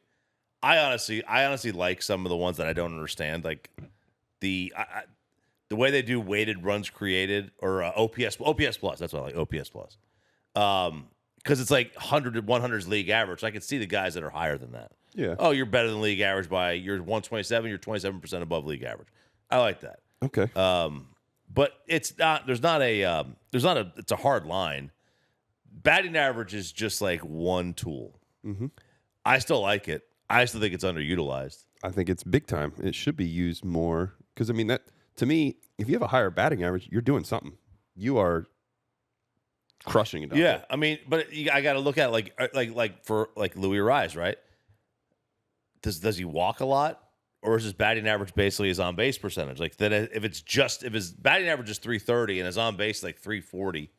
I honestly like some of the ones that I don't understand, like the way they do weighted runs created or OPS plus. That's what I like, OPS plus. Because it's like 100's league average. I can see the guys that are higher than that. Yeah. Oh, you're better than league average by you're 127. You're 27% above league average. I like that. Okay. But it's not. It's a hard line. Batting average is just like one tool. Mhm. I still like it. I still think it's underutilized. I think it's big time. It should be used more because, I mean, that to me, if you have a higher batting average, you're doing something. You are crushing it. out Yeah, there. I mean, but I got to look at like for Louis Rise, right? Does he walk a lot, or is his batting average basically his on base percentage? Like that, if his batting average is 330 and his on base like 340,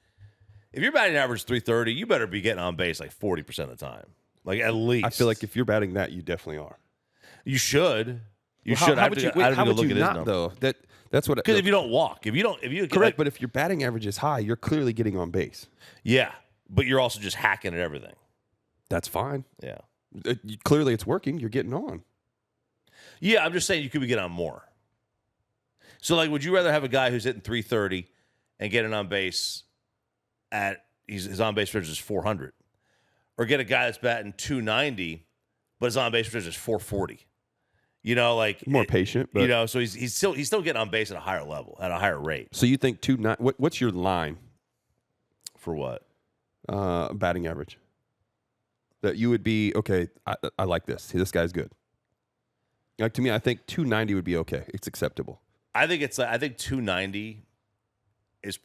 if your batting average is 330, you better be getting on base like 40% of the time, like at least. I feel like if you're batting that, you definitely are. you should. You Well, should. How would you, wait, how would you not though? That's what. Because if you don't walk, if you correct, like, but if your batting average is high, you're clearly getting on base. yeah, but you're also just hacking at everything. That's fine. Yeah. Clearly, it's working. You're getting on. Yeah, I'm just saying you could be getting on more. So, like, would you rather have a guy who's hitting 330 and getting on base at his on base percentage is 400, or get a guy that's batting 290 but his on base percentage is 440? Like More patient, but so he's still getting on base at a higher level, at a higher rate. So you think 290? What's your line For what? batting average? That you would be okay. I like this. This guy's good. Like to me, I think 290 would be okay. It's acceptable. I think 290 is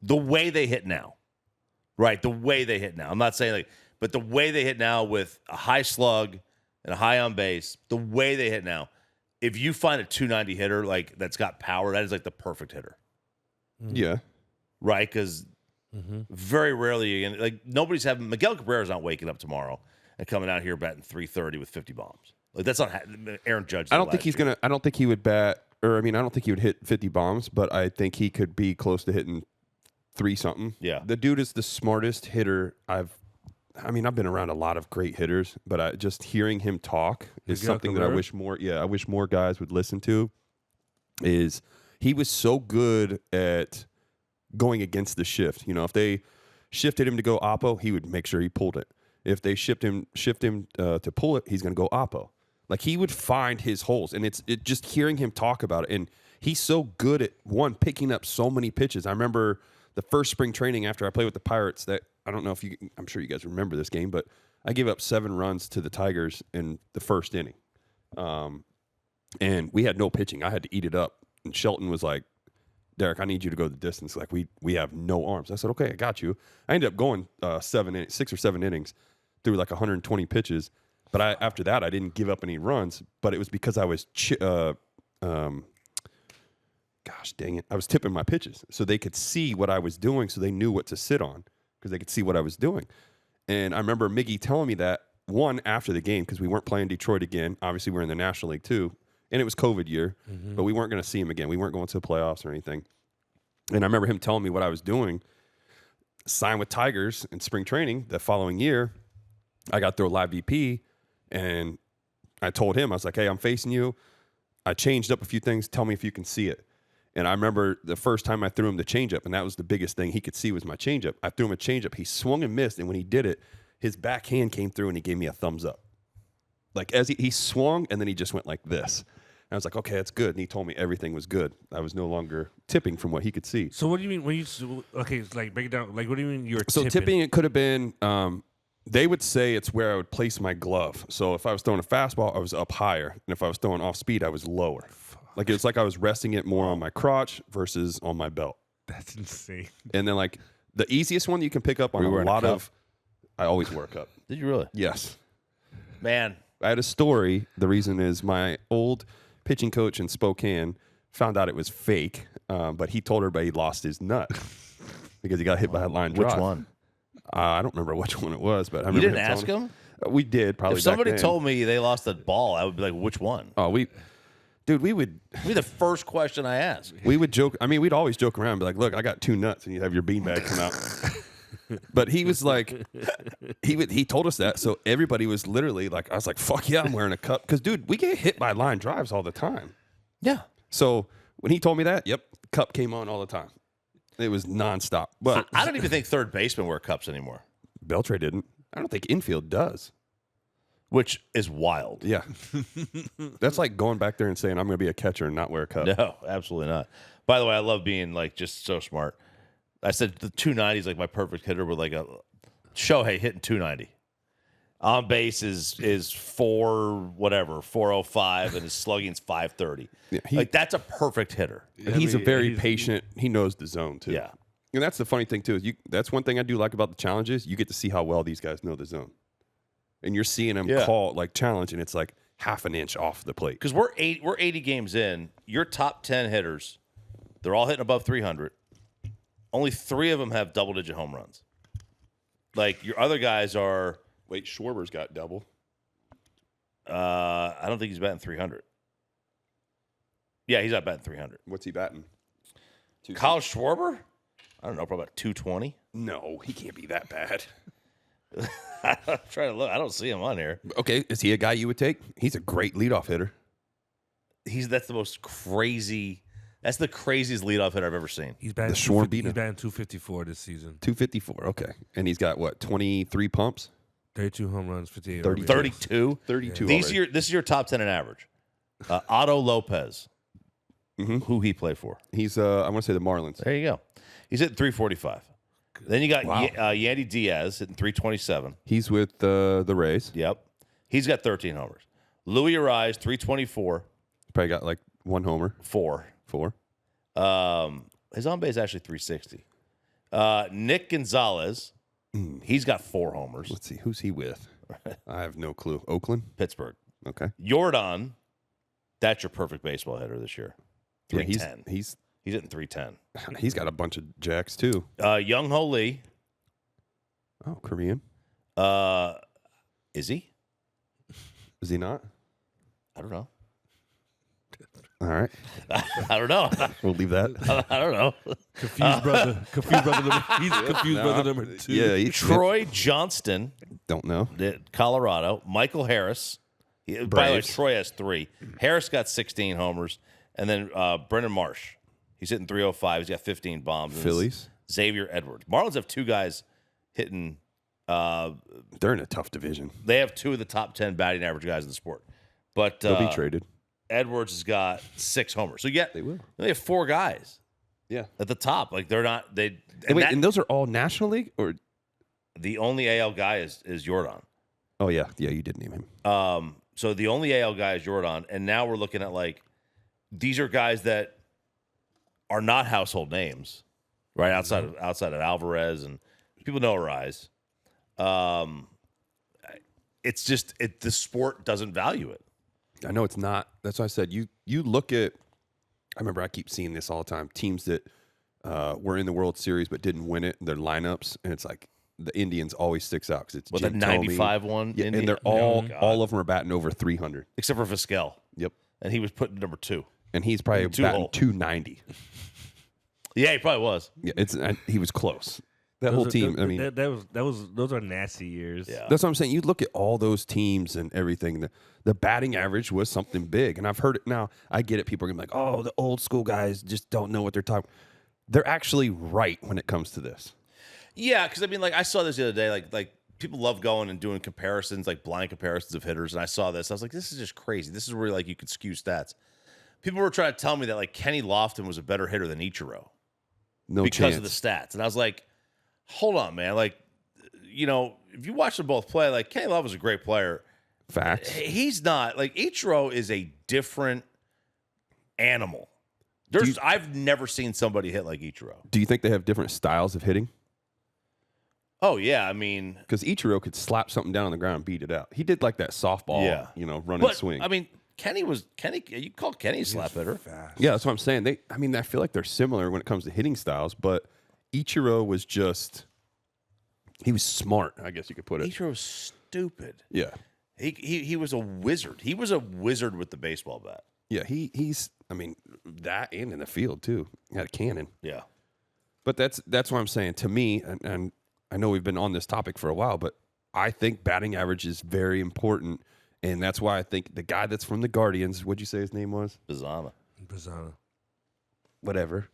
the way they hit now. Right, the way they hit now. I'm not saying but the way they hit now with a high slug and a high on base, the way they hit now, if you find a 290 hitter like that's got power, that is like the perfect hitter. Yeah. Right? Because very rarely nobody's having Miguel Cabrera's not waking up tomorrow and coming out here batting 330 with 50 bombs. Like that's not Aaron Judge. I don't think he's gonna. I don't think he would bat. Or I mean, I don't think he would hit 50 bombs, but I think he could be close to hitting 3 something. Yeah. The dude is the smartest hitter I've been around a lot of great hitters, but just hearing him talk is Miguel something that I Cabrera? wish more. Yeah, I wish more guys would listen to. Is he was so good at going against the shift. If they shifted him to go oppo, he would make sure he pulled it. If they shift him to pull it, he's going to go oppo. Like he would find his holes, and it's just hearing him talk about it. And he's so good at picking up so many pitches. I remember the first spring training after I played with the Pirates. That I don't know if I'm sure you guys remember this game, but I gave up 7 runs to the Tigers in the first inning, and we had no pitching. I had to eat it up, and Shelton was like, Derek, I need you to go the distance. Like we have no arms. I said, okay, I got you. I ended up going 6 or 7 innings through like 120 pitches. But after that, I didn't give up any runs. But it was because I was, gosh dang it, I was tipping my pitches so they could see what I was doing, so they knew what to sit on because they could see what I was doing. And I remember Miggy telling me that after the game because we weren't playing Detroit again. Obviously, we're in the National League too. and it was COVID year, but we weren't going to see him again. We weren't going to the playoffs or anything. And I remember him telling me what I was doing. Signed with Tigers in spring training the following year. I got through a live BP, and I told him, I was like, hey, I'm facing you. I changed up a few things. Tell me if you can see it. And I remember the first time I threw him the changeup, and that was the biggest thing he could see was my changeup. I threw him a changeup. He swung and missed, and when he did it, his backhand came through, and he gave me a thumbs up. Like as he swung, and then he just went like this. And I was like, okay, that's good. And he told me everything was good. I was no longer tipping from what he could see. So what do you mean when you okay? It's like break it down. Like what do you mean you're So tipping, it could have been. They would say it's where I would place my glove. So if I was throwing a fastball, I was up higher, and if I was throwing off speed, I was lower. Like it's like I was resting it more on my crotch versus on my belt. That's insane. And then like the easiest one you can pick up on Were you a wearing a lot cup? of. I always wear a cup. Did you really? Yes. Man, I had a story. The reason is my old pitching coach in Spokane found out it was fake, but he told everybody he lost his nut because he got hit by a line drive. which one? I don't remember which one it was, but I You remember didn't ask telling him? We did probably. If somebody back then. told me they lost a ball, I would be like, which one? Oh, we would That'd be the first question I ask. joke. I mean, we'd always joke around, and be like, "Look, I got 2 nuts," and you have your beanbag come out. But he was like, he told us that, so everybody was literally like, I was like, "Fuck yeah, I'm wearing a cup," because dude, we get hit by line drives all the time. Yeah. So when he told me that, yep, cup came on all the time. It was nonstop. But I don't even think third basemen wear cups anymore, Beltray didn't. I don't think infield does. which is wild. Yeah, that's like going back there and saying I'm going to be a catcher and not wear a cup. No, absolutely not. By the way, I love being like just so smart. I said the 290 is like my perfect hitter with like a Shohei hitting 290. On base is 405 and his slugging's 530. Yeah, Like that's a perfect hitter. And he's a very patient. He knows the zone too. Yeah. And that's the funny thing too. Is that's one thing I do like about the challenges. You get to see how well these guys know the zone, and you're seeing them Yeah. call like challenge, and it's like half an inch off the plate. Because we're 80 games in. Your top 10 hitters, they're all hitting above 300. Only 3 of them have double-digit home runs. Like your other guys are. Wait, Schwarber's got double. I don't think he's batting 300. Yeah, he's not batting 300. What's he batting? Kyle Schwarber? I don't know, probably about 220. No, he can't be that bad. I'm trying to look. I don't see him on here. Okay, is he a guy you would take? He's a great leadoff hitter. That's the most crazy. That's the craziest leadoff hitter I've ever seen. He's batting The Schwarber 250 beat he's him. batting 254 this season. 254. Okay, and he's got what? 23 pumps. 32 home runs, 58 30. RBIs. 32. 32. This already. is your top 10 in average. Otto Lopez, Mhm. who he played for. He's I want to say the Marlins. There you go. He's hitting 345. Then you got Wow. Yandy Diaz hitting 327. He's with the Rays. Yep. He's got 13 homers. Louis Arise, 324, Probably got like 1 homer, 4. 4. His on base actually 360. Nick Gonzalez, he's got 4 homers. Let's see, who's he with? I have no clue. Oakland. Pittsburgh. Okay. Jordan, that's your perfect baseball hitter this year. Yeah, 310. he's He's hitting 310. he's got a bunch of jacks too. Young Ho Lee, Oh, Korean. is he? Is he not? I don't know. All right, I don't know. we'll leave that. I don't know. Confused brother. Confused brother number. He's confused brother number 2. Yeah, Troy Johnston, don't know. Colorado. Michael Harris. By the way, Braves. Troy has 3. Harris got 16 homers. And then Brendan Marsh. He's hitting 305. He's got 15 bombs. And Phillies. Xavier Edwards. Marlins have 2 guys hitting. They're in a tough division. They have 2 of the top 10 batting average guys in the sport. But They'll be traded. Edwards has got 6 homers. So They will. they have 4 guys Yeah. at the top. Like they're not they. And wait, that- and those are all National League or? the only AL guy is Jordan. Oh yeah, you did name him. So the only AL guy is Jordan, and now we're looking at like these are guys that are not household names, right? Outside of Alvarez and people know Arise. It's just the sport doesn't value it. I know it's not. That's why I said you look at. I remember I keep seeing this all the time. Teams that were in the World Series but didn't win it. Their lineups, and it's like the Indians always sticks out because it's With the Jim Thome. 95 one, Yeah, Indian- and they're Oh, God. all of them are batting over 300. except for Vizquel. Yep. and he was put in number 2. and he's probably Two batting hole. 290. Yeah, he probably was. Yeah, he was close. That whole team. I mean, those are nasty years. Yeah. that's what I'm saying. You look at all those teams and everything. The batting average was something big, and I've heard it now. I get it. People are gonna be like, "Oh, the old school guys just don't know what they're talking." They're actually right when it comes to this. Yeah, because I mean, like I saw this the other day. Like people love going and doing comparisons, like blind comparisons of hitters. And I saw this. I was like, this is just crazy. This is where like you could skew stats. People were trying to tell me that like Kenny Lofton was a better hitter than Ichiro No because chance. of the stats. And I was like, hold on, man. Like, you know, if you watch them both play, like Kenny Lofton was a great player. Facts. He's not like Ichiro is a different animal. I've never seen somebody hit like Ichiro. Do you think they have different styles of hitting? Oh yeah, I mean, Because Ichiro could slap something down on the ground and beat it out. He did like that softball, Yeah. run but and swing. I mean, Kenny. You call Kenny a slap hitter? Yeah, that's what I'm saying. I feel like they're similar when it comes to hitting styles, but Ichiro was he was smart, I guess you could put it. Ichiro was stupid. Yeah. He was a wizard. He was a wizard with the baseball bat. Yeah, he's that and in the field too. He had a cannon. Yeah. But that's what I'm saying. To me, and I know we've been on this topic for a while, but I think batting average is very important. And that's why I think the guy that's from the Guardians, what'd you say his name was? Bizana. Whatever.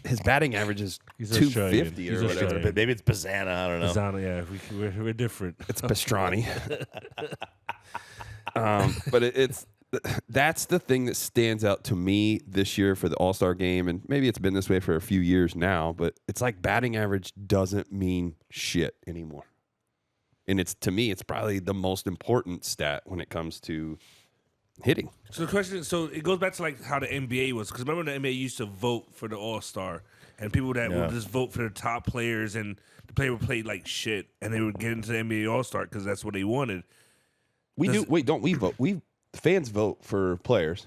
His batting average is He's 250 Australian. or He's whatever. Australian. Maybe it's Bizana. I don't know. Bizana, yeah, we're different. It's pastrami. But that's the thing that stands out to me this year for the All-Star game, and maybe it's been this way for a few years now, but it's like batting average doesn't mean shit anymore. And to me, it's probably the most important stat when it comes to hitting. So the question is, so it goes back to like how the NBA was, because remember the NBA used to vote for the All-Star, and people that would just vote for the top players, and the player would play like shit, and they would get into the NBA All-Star because that's what they wanted. Don't we vote? Fans vote for players.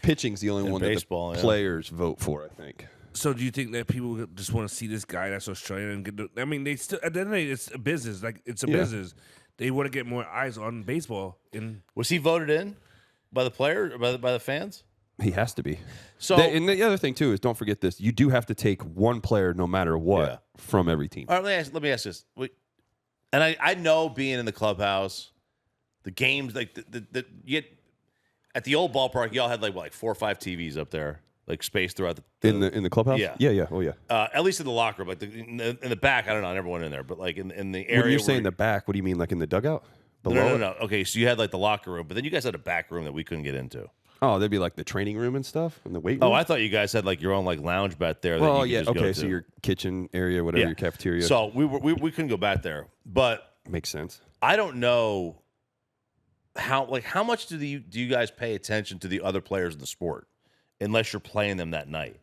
Pitching's the only In one baseball, that the yeah. players vote for, I think. So do you think that people just want to see this guy that's Australian and they still at the end of the day, it's a business. Like it's a Yeah. business. They want to get more eyes on baseball. Was he voted in by the player or by the fans? He has to be. So And the other thing too is, don't forget this: you do have to take one player, no matter what, Yeah. from every team. all right, let me ask this. And I know being in the clubhouse, the games like the you get at the old ballpark, y'all had like 4 or 5 TVs up there, like spaced throughout the In the clubhouse? Yeah. Yeah. Oh, yeah. at least in the locker room, like in the back. I don't know, I never went in there, but like in the area. When you're where- saying the back, what do you mean, like in the dugout? no, Below it? Okay, so you had like the locker room, but then you guys had a back room that we couldn't get into. Oh, there'd be like the training room and stuff, and the weight room. Oh, I thought you guys had like your own like lounge back there. that well, you yeah. could just go Okay, so to. your kitchen area, whatever, your cafeteria. So we couldn't go back there, but makes sense. I don't know how much do you guys pay attention to the other players in the sport, unless you're playing them that night.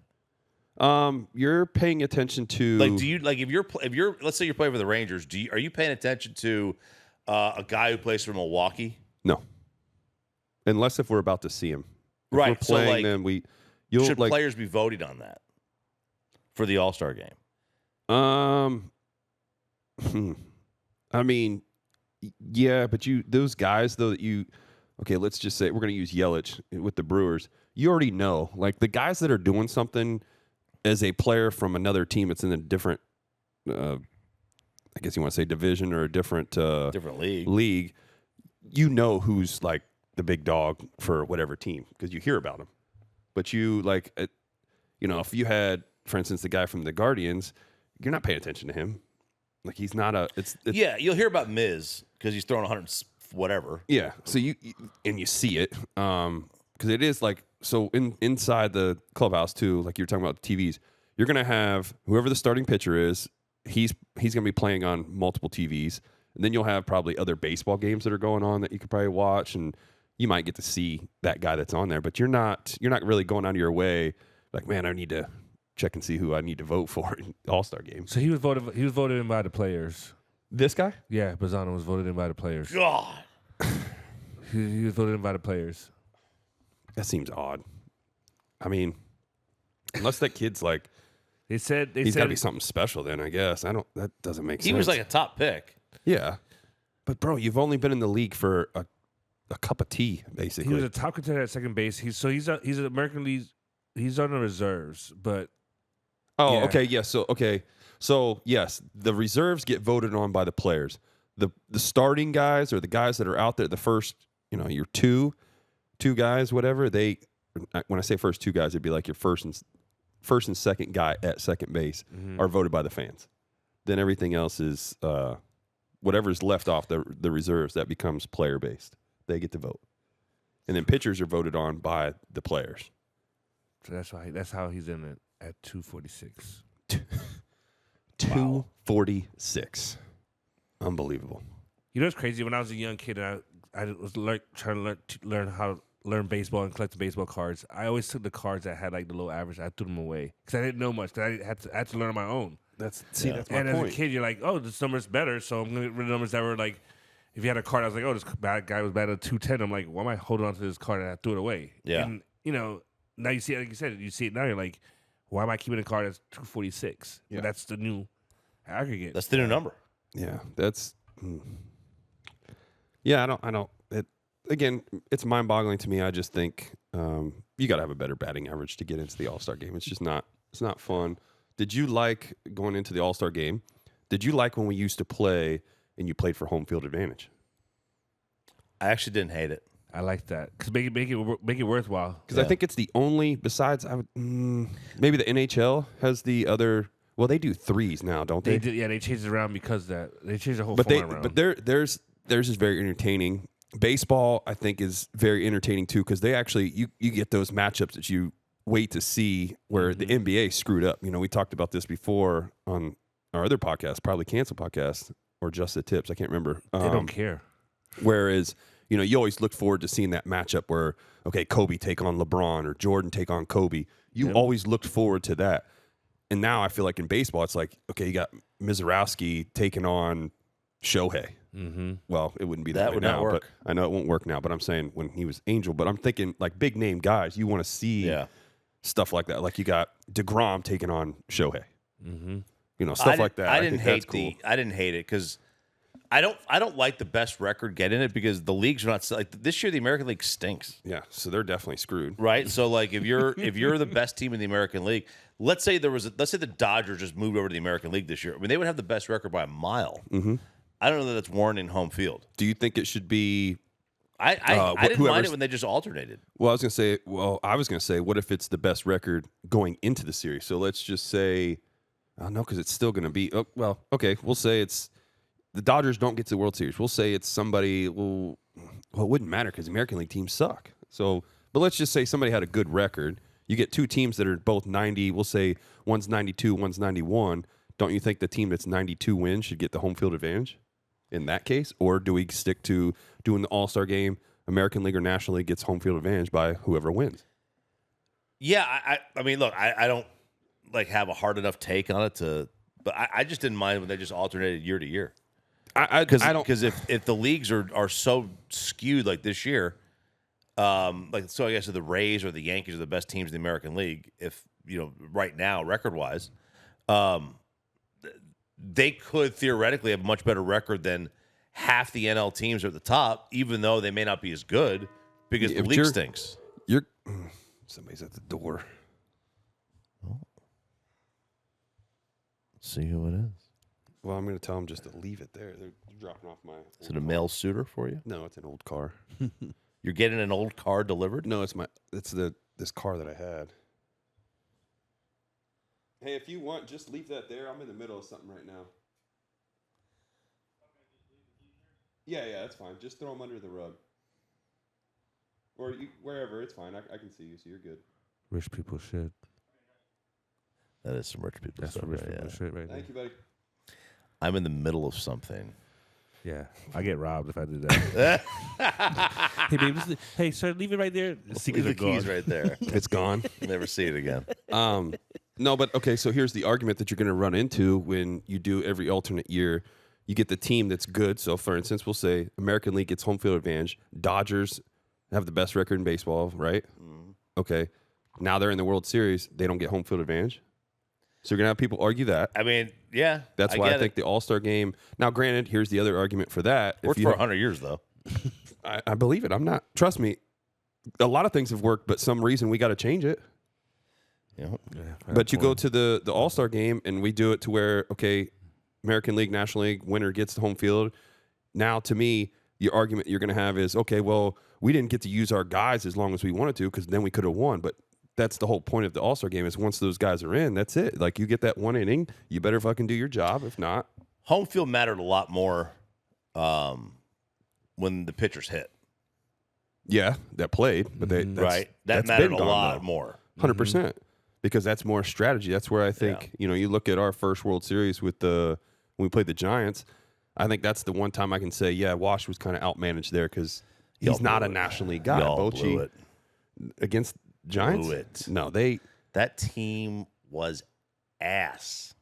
You're paying attention to Like, do you like if you're let's say you're playing for the Rangers, are you paying attention to a guy who plays for Milwaukee? No, unless if we're about to see him. If Right, We're so, playing like, them. You'll Should like. players be voting on that for the All-Star game? I mean, yeah, but those guys though okay, let's just say we're going to use Yelich with the Brewers. You already know, like the guys that are doing something as a player from another team that's in a different, I guess you want to say division or a different Different league. league. You know who's like the big dog for whatever team because you hear about him. But if you had, for instance, the guy from the Guardians, you're not paying attention to him. Like he's not it's Yeah, you'll hear about Miz because he's throwing 100 whatever. Yeah. So you see it because it is like so inside the clubhouse too. Like you were talking about the TVs, you're gonna have whoever the starting pitcher is. He's gonna be playing on multiple TVs, and then you'll have probably other baseball games that are going on that you could probably watch, and you might get to see that guy that's on there. But you're not really going out of your way. Like, man, I need to check and see who I need to vote for in All-Star game. So he was voted in by the players. This guy? Yeah, Bazzano was voted in by the players. God. He was voted in by the players. That seems odd. I mean, unless that kid's like. He's got to be something special then, I guess. That doesn't make sense. He was like a top pick. Yeah. But bro, you've only been in the league for a cup of tea, He basically. was a top contender at second base. He's an American League. He's on the reserves, but Oh, Yeah. okay, yes. So yes, the reserves get voted on by the players. The starting guys or the guys that are out there, the first, your two guys, whatever. When I say first two guys, it'd be like your first and second guy at second base are voted by the fans. Then everything else is whatever's left off the reserves that becomes player based. They get to vote, and then pitchers are voted on by the players. so that's how he's in it at 246. 246. Unbelievable. You know what's crazy? When I was a young kid, and I was trying to learn how to learn baseball and collect the baseball cards. I always took the cards that had like the low average. I threw them away because I didn't know much. I had to learn on my own. That's Yeah. that's my And point. as a kid, you're like, oh, this number's better, so I'm gonna get rid of numbers that were like. If you had a card, I was like, oh, this bad guy was bad at 210. I'm like, why am I holding on to this card? And I threw it away. Yeah. And now you see it, like you said, you see it now. You're like, why am I keeping a card that's 246? Yeah. But that's the new aggregate. That's the new number. Yeah, that's. Yeah, I don't. Again, it's mind-boggling to me. I just think you got to have a better batting average to get into the All-Star game. It's just not. It's not fun. Did you like going into the All-Star game? Did you like when we used to play and you played for home field advantage? I actually didn't hate it. I like that because make it worthwhile. Because I think it's the only. Besides, maybe the NHL has the other. Well, they do threes now, don't they? They did, yeah. They changed it around because they changed the whole But format around. theirs is very entertaining. Baseball, I think, is very entertaining too because they actually you get those matchups that you wait to see. Where the NBA screwed up. We talked about this before on our other podcast, probably Cancel Podcast or Just the Tips. I can't remember. they don't care. Whereas you always look forward to seeing that matchup where Kobe take on LeBron or Jordan take on Kobe. You always looked forward to that. And now I feel like in baseball, it's like, you got Mizorowski taking on Shohei. Mm-hmm. Well, it wouldn't be that, That way would not now, work. but I know it won't work now. But I'm saying when he was Angel, but I'm thinking like big name guys, you want to see Yeah. stuff like that. Like you got DeGrom taking on Shohei. Mm-hmm. Stuff like that. I think didn't that's hate cool. I didn't hate it because I don't like the best record get in it because the leagues are not like this year. The American League stinks, Yeah, so they're definitely screwed. right? So like if you're the best team in the American League, let's say the Dodgers just moved over to the American League this year. I mean, they would have the best record by a mile. Mm-hmm. I don't know that that's warranting home field. Do you think it should be? I didn't mind whoever's- it when they just alternated. Well, I was gonna say, what if it's the best record going into the series? So let's just say, no, because it's still gonna be. Oh, well, okay, we'll say it's the Dodgers don't get to the World Series. We'll say it's somebody. Well, it wouldn't matter because American League teams suck. So, but let's just say somebody had a good record. You get two teams that are both 90. We'll say one's 92, one's 91. Don't you think the team that's 92 wins should get the home field advantage in that case? Or do we stick to doing the All-Star game, American League or National League gets home field advantage by whoever wins? Yeah, I mean, look, I don't like have a hard enough take on it but I just didn't mind when they just alternated year to year. I don't. Because if the leagues are so skewed like this year, like so I guess if the Rays or the Yankees are the best teams in the American League, if right now record wise, they could theoretically have a much better record than half the NL teams are at the top, even though they may not be as good because the If league you're- stinks. You're somebody's at the door. See who it is. Well, I'm going to tell them just to leave it there. They're dropping off my. Is it a male suitor for you? No, it's an old car. You're getting an old car delivered? No, it's this car that I had. Hey, if you want, just leave that there. I'm in the middle of something right now. Yeah, that's fine. Just throw them under the rug. Or wherever, it's fine. I can see you, so you're good. Rich people shit. That is some rich people That's stuff. some rich right, people yeah. shit right there. Thank you, buddy. I'm in the middle of something. Yeah, I get robbed if I do that. Hey, babe, hey, sir, leave it right there. The Leave secrets the are gone. keys right there. It's gone. Never see it again. No, but okay, so here's the argument that you're going to run into when you do every alternate year. You get the team that's good. So, for instance, we'll say American League gets home field advantage. Dodgers have the best record in baseball, right? Okay. Now they're in the World Series. They don't get home field advantage. So you're going to have people argue that. I mean, yeah. That's why I get think it. the All-Star game. Now, granted, here's the other argument for that. Worked you for have- 100 years, though. I believe it. I'm not. Trust me. A lot of things have worked, but some reason we got to change it. You know? But you go to the All-Star game and we do it to where, okay, American League, National League, winner gets the home field. Now, to me, your argument you're going to have is, okay, well, we didn't get to use our guys as long as we wanted to because then we could have won. But that's the whole point of the All-Star game is once those guys are in, that's it. Like, you get that one inning, you better fucking do your job. If not. Home field mattered a lot more when the pitchers hit. Yeah, that played. But that's, Right? That that's mattered been a gone, lot though. more. 100%. Because that's more strategy. That's where I think, you look at our first World Series with when we played the Giants. I think that's the one time I can say, yeah, Wash was kind of outmanaged there because he's not a National League guy. Y'all blew Bochy it. against Giants? Blew it. No, That team was ass.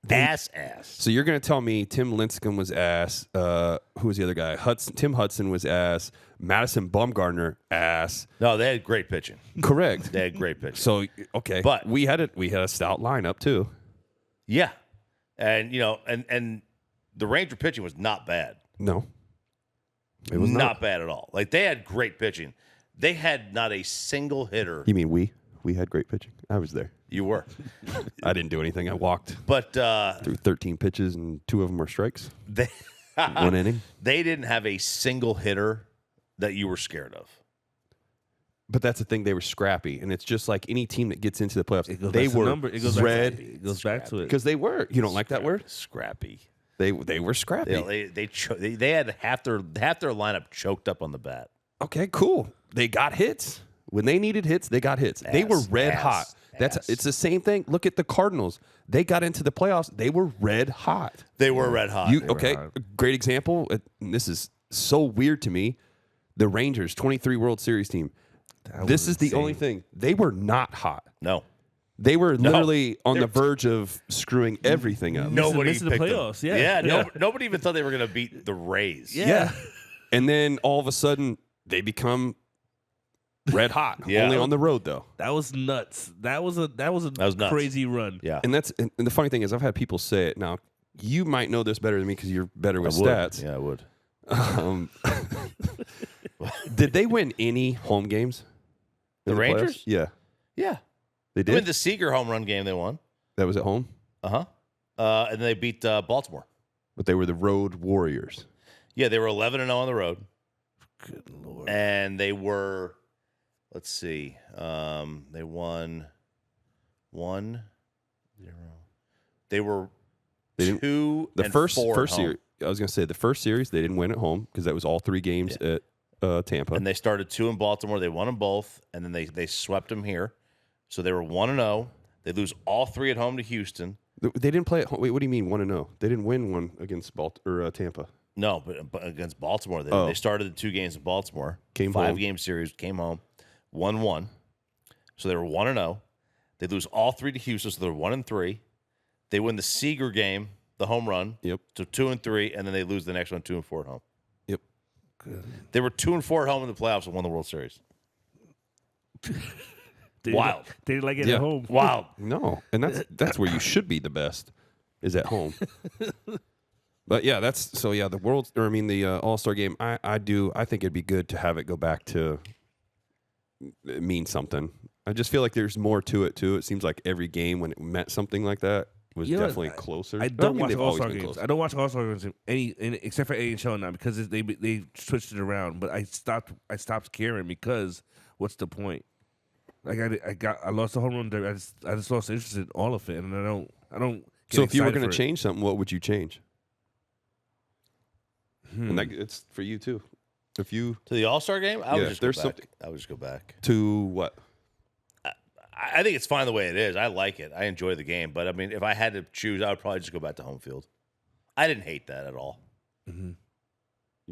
Ass. So you're going to tell me Tim Lincecum was ass. Who was the other guy? Tim Hudson was ass. Madison Bumgarner ass. No, they had great pitching. Correct. They had great pitching. So okay, But- we had a stout lineup too. Yeah. And, and the Ranger pitching was not bad. No, it was not bad at all. Like, they had great pitching. They had not a single hitter. You mean we? We had great pitching. I was there. You were. I didn't do anything. I walked But through 13 pitches and 2 of them were strikes. they, One inning. they didn't have a single hitter that you were scared of. But that's the thing. They were scrappy, and it's just like any team that gets into the playoffs. It goes They back to were number. It goes red Back, it goes back to it. because they were. You don't like that word? Scrappy. They were scrappy. They had half their lineup choked up on the bat. Okay, cool. They got hits. When they needed hits, they got hits. They were red hot. It's the same thing. Look at the Cardinals. They got into the playoffs. They were red hot. They were red hot. Okay, great example. And this is so weird to me. The Rangers 23 World Series team. This is the only thing. They were not hot. No. They were literally on the verge of screwing everything up. Nobody missing the picked them. playoffs, yeah. Nobody even thought they were going to beat the Rays. Yeah. And then all of a sudden they become red hot. Yeah. Only on the road though. That was nuts. That was a nuts. crazy run. Yeah. And the funny thing is I've had people say it. Now, you might know this better than me because you're better with I would. stats. Yeah, I would. Did they win any home games? in The playoffs? Rangers? Yeah. Yeah. They I did? mean, the Seager home run game they won. That was at home? And then they beat Baltimore. But they were the road warriors. Yeah, they were 11-0 on the road. Good lord. And they were, let's see, they won 1-0. They were They didn't- 2 The and first 4 at home. series, I was going to say the first series they didn't win at home because that was all 3 games at Tampa. And they started 2 in Baltimore. They won them both, and then they swept them here. So they were 1-0. They lose all 3 at home to Houston. They didn't play at home. Wait, what do you mean 1-0? They didn't win one against Tampa. No, but against Baltimore, Oh. they started the 2 games in Baltimore. Came home. 5-game series, came home, 1-1. So they were 1-0. They lose all 3 to Houston, so they're 1-3. They win the Seager game, the home run. Yep. So 2-3, and then they lose the next one 2-4 at home. Yep. They were 2-4 at home in the playoffs and won the World Series. Wild. They didn't like it Yeah. at home. Wild. No, and that's where you should be the best is at home. But yeah, the All-Star game. I think it'd be good to have it go back to mean something. I just feel like there's more to it too. It seems like every game when it meant something like that was You know, definitely closer. I don't watch they've always All-Star been games. close. I don't watch All-Star games except for AHL now because they switched it around. But I stopped caring because what's the point? Like I lost the home run derby. I just lost interest in all of it, and I don't. Get So if you were excited going for to it. change something, what would you change? And it's for you too. If you To the All-Star game, I would Yeah, just there's go back. something- I would just go back. to what? I think it's fine the way it is. I like it. I enjoy the game. But, I mean, if I had to choose, I would probably just go back to home field. I didn't hate that at all. You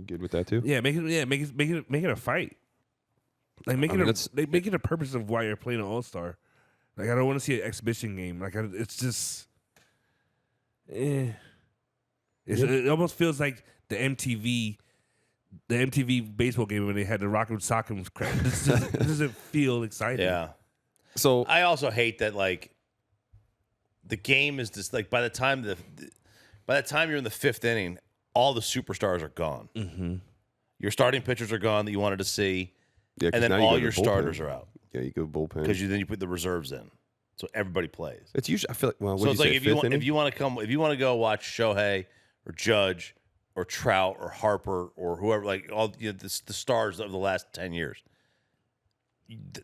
good with that too? make it a fight. Like make I mean, make it a purpose of why you're playing an All-Star. Like I don't want to see an exhibition game. Like it's just, it almost feels like the MTV baseball game when they had the Rock'em Sock'em crap. It doesn't feel exciting. Yeah. So I also hate that, like, the game is just, like, by the time you're in the 5th inning, all the superstars are gone. Mm-hmm. Your starting pitchers are gone that you wanted to see, Yeah, 'cause and then now you go all to your the bullpen. starters are out Yeah, you go bullpen. because then you put the reserves in, so everybody plays. It's usually, I feel like, well, what So do it's you like say, if you fifth inning? if you want to go watch Shohei or Judge or Trout or Harper or whoever, like all the stars of the last 10 years,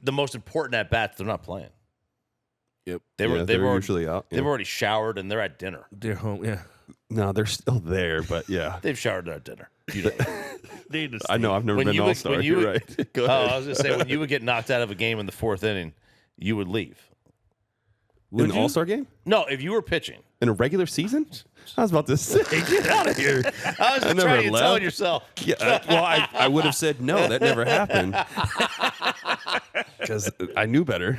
the most important at bats, they're not playing. Yep. they're usually out. They've Yeah. already showered and they're at dinner. They're home. Yeah. No, they're still there, but yeah. They've showered and they're at dinner. You know. They just I know, I've never When been you an would- all-star. when you You're would- right. Go Oh, ahead. I was gonna say when you would get knocked out of a game in the 4th inning, you would leave. In the all-star game? No, if you were pitching. In a regular season? I was about to say, get out of here. I was I just never trying to tell left. yourself. Yeah, well, I would have said no. That never happened. Because I knew better.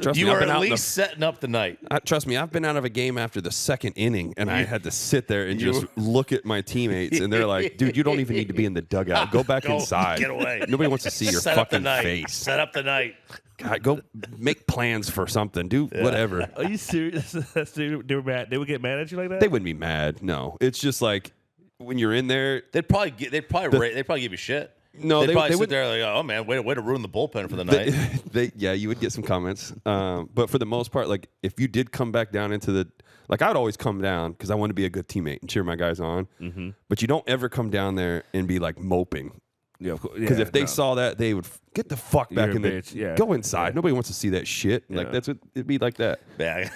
Trust You me, were I've been at out in least setting up the night. trust me, I've been out of a game after the 2nd inning, and I had to sit there and just look at my teammates, and they're like, "Dude, you don't even need to be in the dugout. Go back Go, inside. get away. Nobody wants to see your Set up the fucking night. face. Set up the night. God, go make plans for something. Do whatever." Are you serious? They were mad. They would get mad at you like that? They wouldn't be mad. No, it's just like when you're in there. They'd probably give you shit. No, they'd probably they sit would. there like, oh man, way to ruin the bullpen for the night. Yeah, you would get some comments. But for the most part, like if you did come back down into the, like I would always come down because I want to be a good teammate and cheer my guys on. Mm-hmm. But you don't ever come down there and be like moping. Yeah, of course. Because if they saw that, they would get the fuck back You're a in the bitch. Yeah. go inside. Yeah. Nobody wants to see that shit. Like Yeah. that's what it'd be like that. Yeah.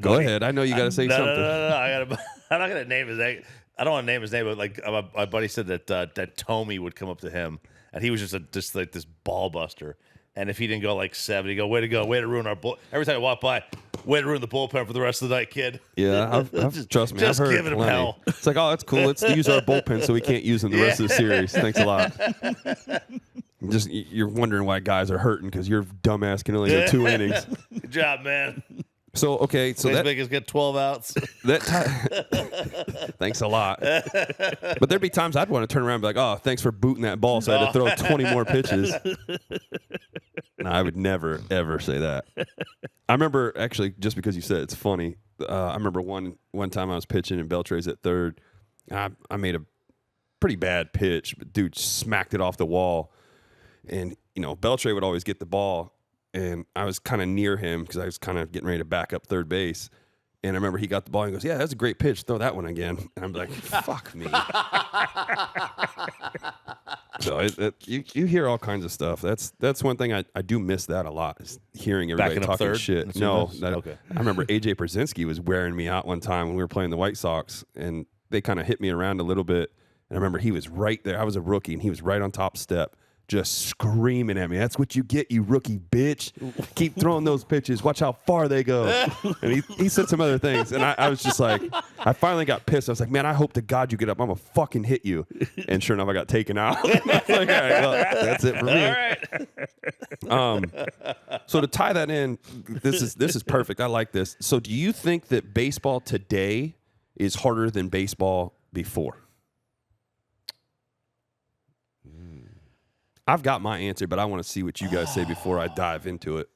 Go ahead. I know you got to say No, something. no. I'm not gonna name his name. I don't want to name his name, but like my buddy said that Tommy would come up to him, and he was just like this ball buster. And if he didn't go like 7, he'd go, way to ruin our bull. Every time I walk by, way to ruin the bullpen for the rest of the night, kid. Yeah, I've trust me. just I've heard giving him plenty. hell. It's like, oh, that's cool. Let's use our bullpen so we can't use them the rest of the series. Thanks a lot. Just you're wondering why guys are hurting because your dumbass can only go 2 innings. Good job, man. So okay, so Please that make us get 12 outs. thanks a lot. But there'd be times I'd want to turn around and be like, oh, thanks for booting that ball, so I had to throw 20 more pitches. No, I would never ever say that. I remember actually, just because you said it's funny. I remember one time I was pitching and Beltre's at third. I made a pretty bad pitch, but dude smacked it off the wall, and Beltre would always get the ball. And I was kind of near him because I was kind of getting ready to back up third base. And I remember he got the ball and he goes, yeah, that's a great pitch. Throw that one again. And I'm like, fuck me. So you hear all kinds of stuff. That's one thing I do miss that a lot is hearing everybody Backing up talking third? shit. That's No, what it is? Okay. I remember AJ Brzezinski was wearing me out one time when we were playing the White Sox. And they kind of hit me around a little bit. And I remember he was right there. I was a rookie and he was right on top step. Just screaming at me. That's what you get, you rookie bitch. Keep throwing those pitches. Watch how far they go. And he said some other things. And I was just like, I finally got pissed. I was like, man, I hope to God you get up. I'm going to fucking hit you. And sure enough, I got taken out. I was like, all right, well, that's it for me. All right. So to tie that in, this is perfect. I like this. So do you think that baseball today is harder than baseball before? I've got my answer, but I want to see what you guys say before I dive into it.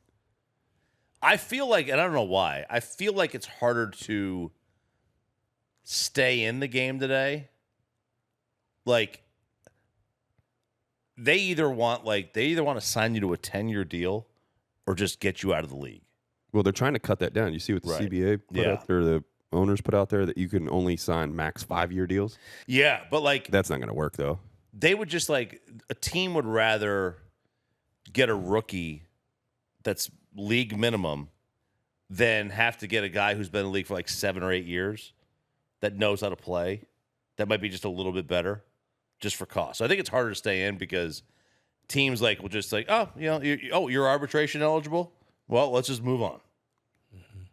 I feel like, and I don't know why, I feel like it's harder to stay in the game today. Like, they either want to sign you to a 10-year deal or just get you out of the league. Well, they're trying to cut that down. You see what the Right. CBA put Yeah. out there, the owners put out there, that you can only sign max 5-year deals. Yeah, but like That's not going to work, though. they would just like a team would rather get a rookie that's league minimum than have to get a guy who's been in the league for like 7 or 8 years that knows how to play. That might be just a little bit better, just for cost. So I think it's harder to stay in because teams like will just like, oh, you're arbitration eligible. Well, let's just move on.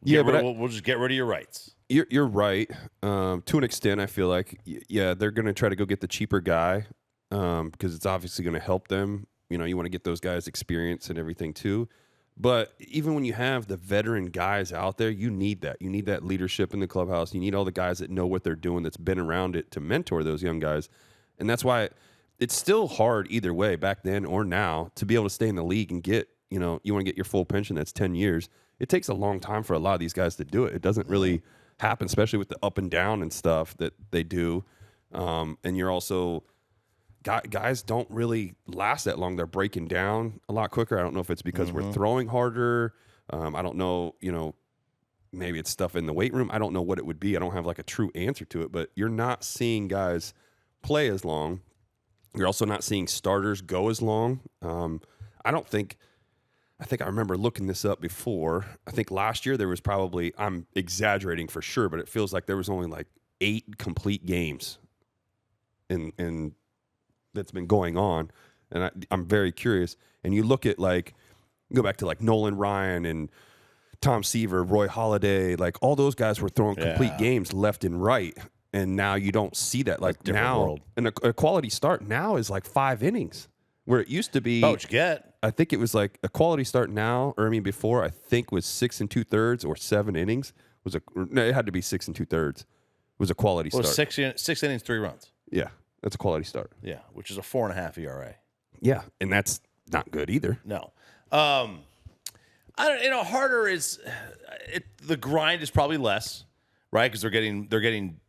Yeah, but we'll just get rid of your rights. you're right. To an extent, I feel like, yeah, they're going to try to go get the cheaper guy because it's obviously going to help them. You want to get those guys experience and everything too. But even when you have the veteran guys out there, you need that. You need that leadership in the clubhouse. You need all the guys that know what they're doing, that's been around it to mentor those young guys. And that's why it's still hard either way, back then or now, to be able to stay in the league and get, you want to get your full pension. That's 10 years. It takes a long time for a lot of these guys to do it. It doesn't really happen, especially with the up and down and stuff that they do. And you're also, guys don't really last that long. They're breaking down a lot quicker. I don't know if it's because we're throwing harder. I don't know, maybe it's stuff in the weight room. I don't know what it would be. I don't have like a true answer to it, but you're not seeing guys play as long. You're also not seeing starters go as long. I think I remember looking this up before. I think last year there was probably, I'm exaggerating for sure, but it feels like there was only like 8 complete games in that's been going on. And I'm very curious. And you look at go back to like Nolan Ryan and Tom Seaver, Roy Halladay, like all those guys were throwing complete games left and right. And now you don't see that. Like now, world. and a quality start now is like 5 innings, where it used to be. Oh, what you get? I think it was like a quality start now, or before, I think was 6 2/3 or 7 innings. It had to be 6 2/3. It was a quality Well, start. 6 innings, 3 runs. Yeah, that's a quality start. Yeah, which is a 4.5 ERA. Yeah, and that's not good either. No. I don't. Harder is the grind is probably less, right? Because they're getting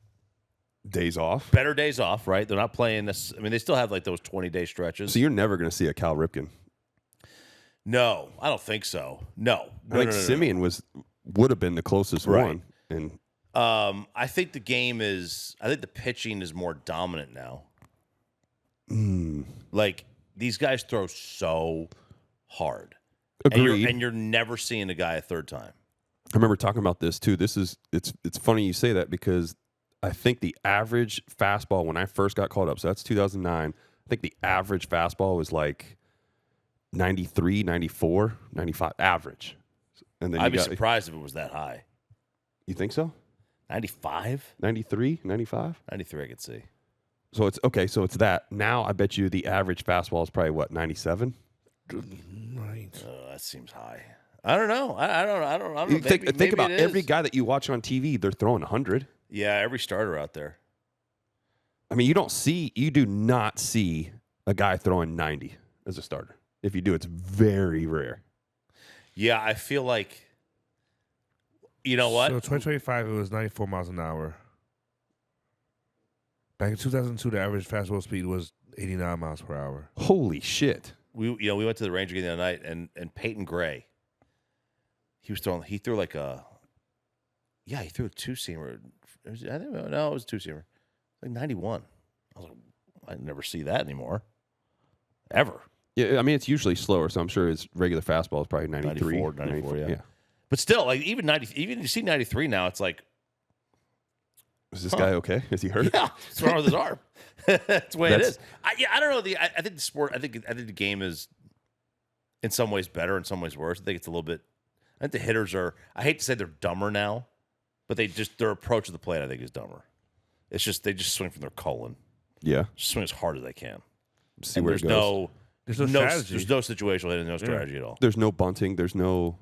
Days off. better days off, right? They're not playing this. I mean, they still have like those 20-day stretches. So you're never going to see a Cal Ripken. No, I don't think so. No. I think Simeon would have been the closest Right. one. And I think the pitching is more dominant now. Like these guys throw so hard. agreed. And you're never seeing a guy a third time. I remember talking about this too. It's funny you say that, because I think the average fastball when I first got called up, so that's 2009, I think the average fastball was like 93, 94, 95 average. And then I'd be surprised if it was that high. You think so? 95? 93, 95? 93 I could see. So it's okay, so it's that. Now I bet you the average fastball is probably what, 97? Right. Oh, that seems high. I don't know. I don't know. You think Maybe about it every is. guy that you watch on TV, they're throwing 100. Yeah, every starter out there. I mean, you do not see a guy throwing 90 as a starter. If you do, it's very rare. Yeah, I feel like, you know what? So 2025, it was 94 miles an hour. Back in 2002, the average fastball speed was 89 miles per hour. Holy shit. We went to the Ranger game the other night, and Peyton Gray, he threw like a, he threw a 2-seamer. It was a 2-seamer. Like 91. I was like, I never see that anymore. Ever. Yeah, I mean, it's usually slower, so I'm sure his regular fastball is probably 93. 94, yeah. But still, like even you see 93 now, it's like, Is this guy okay? Is he hurt? yeah, what's wrong with his arm? That's the way it That's- is. I don't know. I think the sport. I think the game is in some ways better, in some ways worse. I think it's a little bit. I think the hitters are. I hate to say they're dumber now, but their approach to the plate, I think, is dumber. It's just they just swing from their colon, Yeah. just swing as hard as they can. See And where it there's goes. There's no strategy. There's no situational hitting, no strategy at all. There's no bunting. There's no.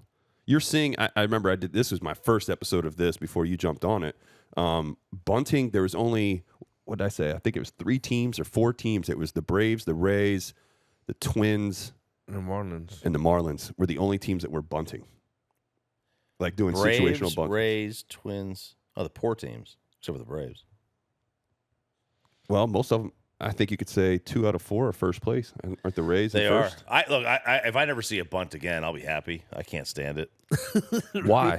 You're seeing. I remember this was my first episode of this before you jumped on it. Bunting. There was only, what did I say? I think it was 3 teams or 4 teams. It was the Braves, the Rays, the Twins, And the Marlins. and the Marlins were the only teams that were bunting, like doing Braves, situational bunting. Rays, Twins. Oh, the poor teams, except for the Braves. Well, most of them. I think you could say 2 out of 4 are first place. Aren't the Rays They in are. first? If I never see a bunt again, I'll be happy. I can't stand it. Why?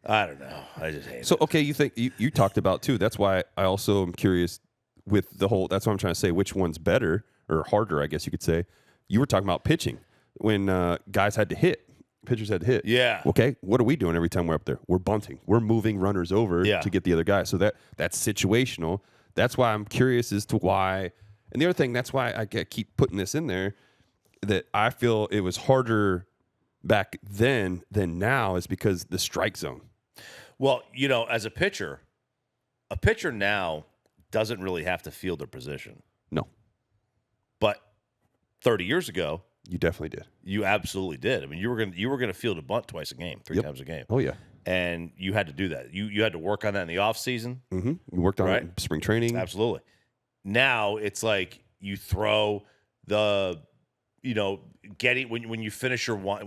I don't know. I just hate So it. okay, you think you talked about too. That's why I also am curious with the whole. That's what I'm trying to say. Which one's better or harder? I guess you could say. You were talking about pitching when guys had to hit, pitchers had to hit. Yeah. Okay. What are we doing every time we're up there? We're bunting. We're moving runners over Yeah. to get the other guy. So that's situational. That's why I'm curious as to why. And the other thing, that's why I keep putting this in there, that I feel it was harder back then than now, is because the strike zone. Well, as a pitcher now doesn't really have to field their position. No, But 30 years ago, you definitely did. you absolutely did. I mean, you were gonna field a bunt twice a game, 3 Yep. times a game. Oh yeah. And you had to do that. You had to work on that in the off season. Mm-hmm. You worked on Right. it in spring training. Absolutely. Now it's like you throw the, getting when you finish your wind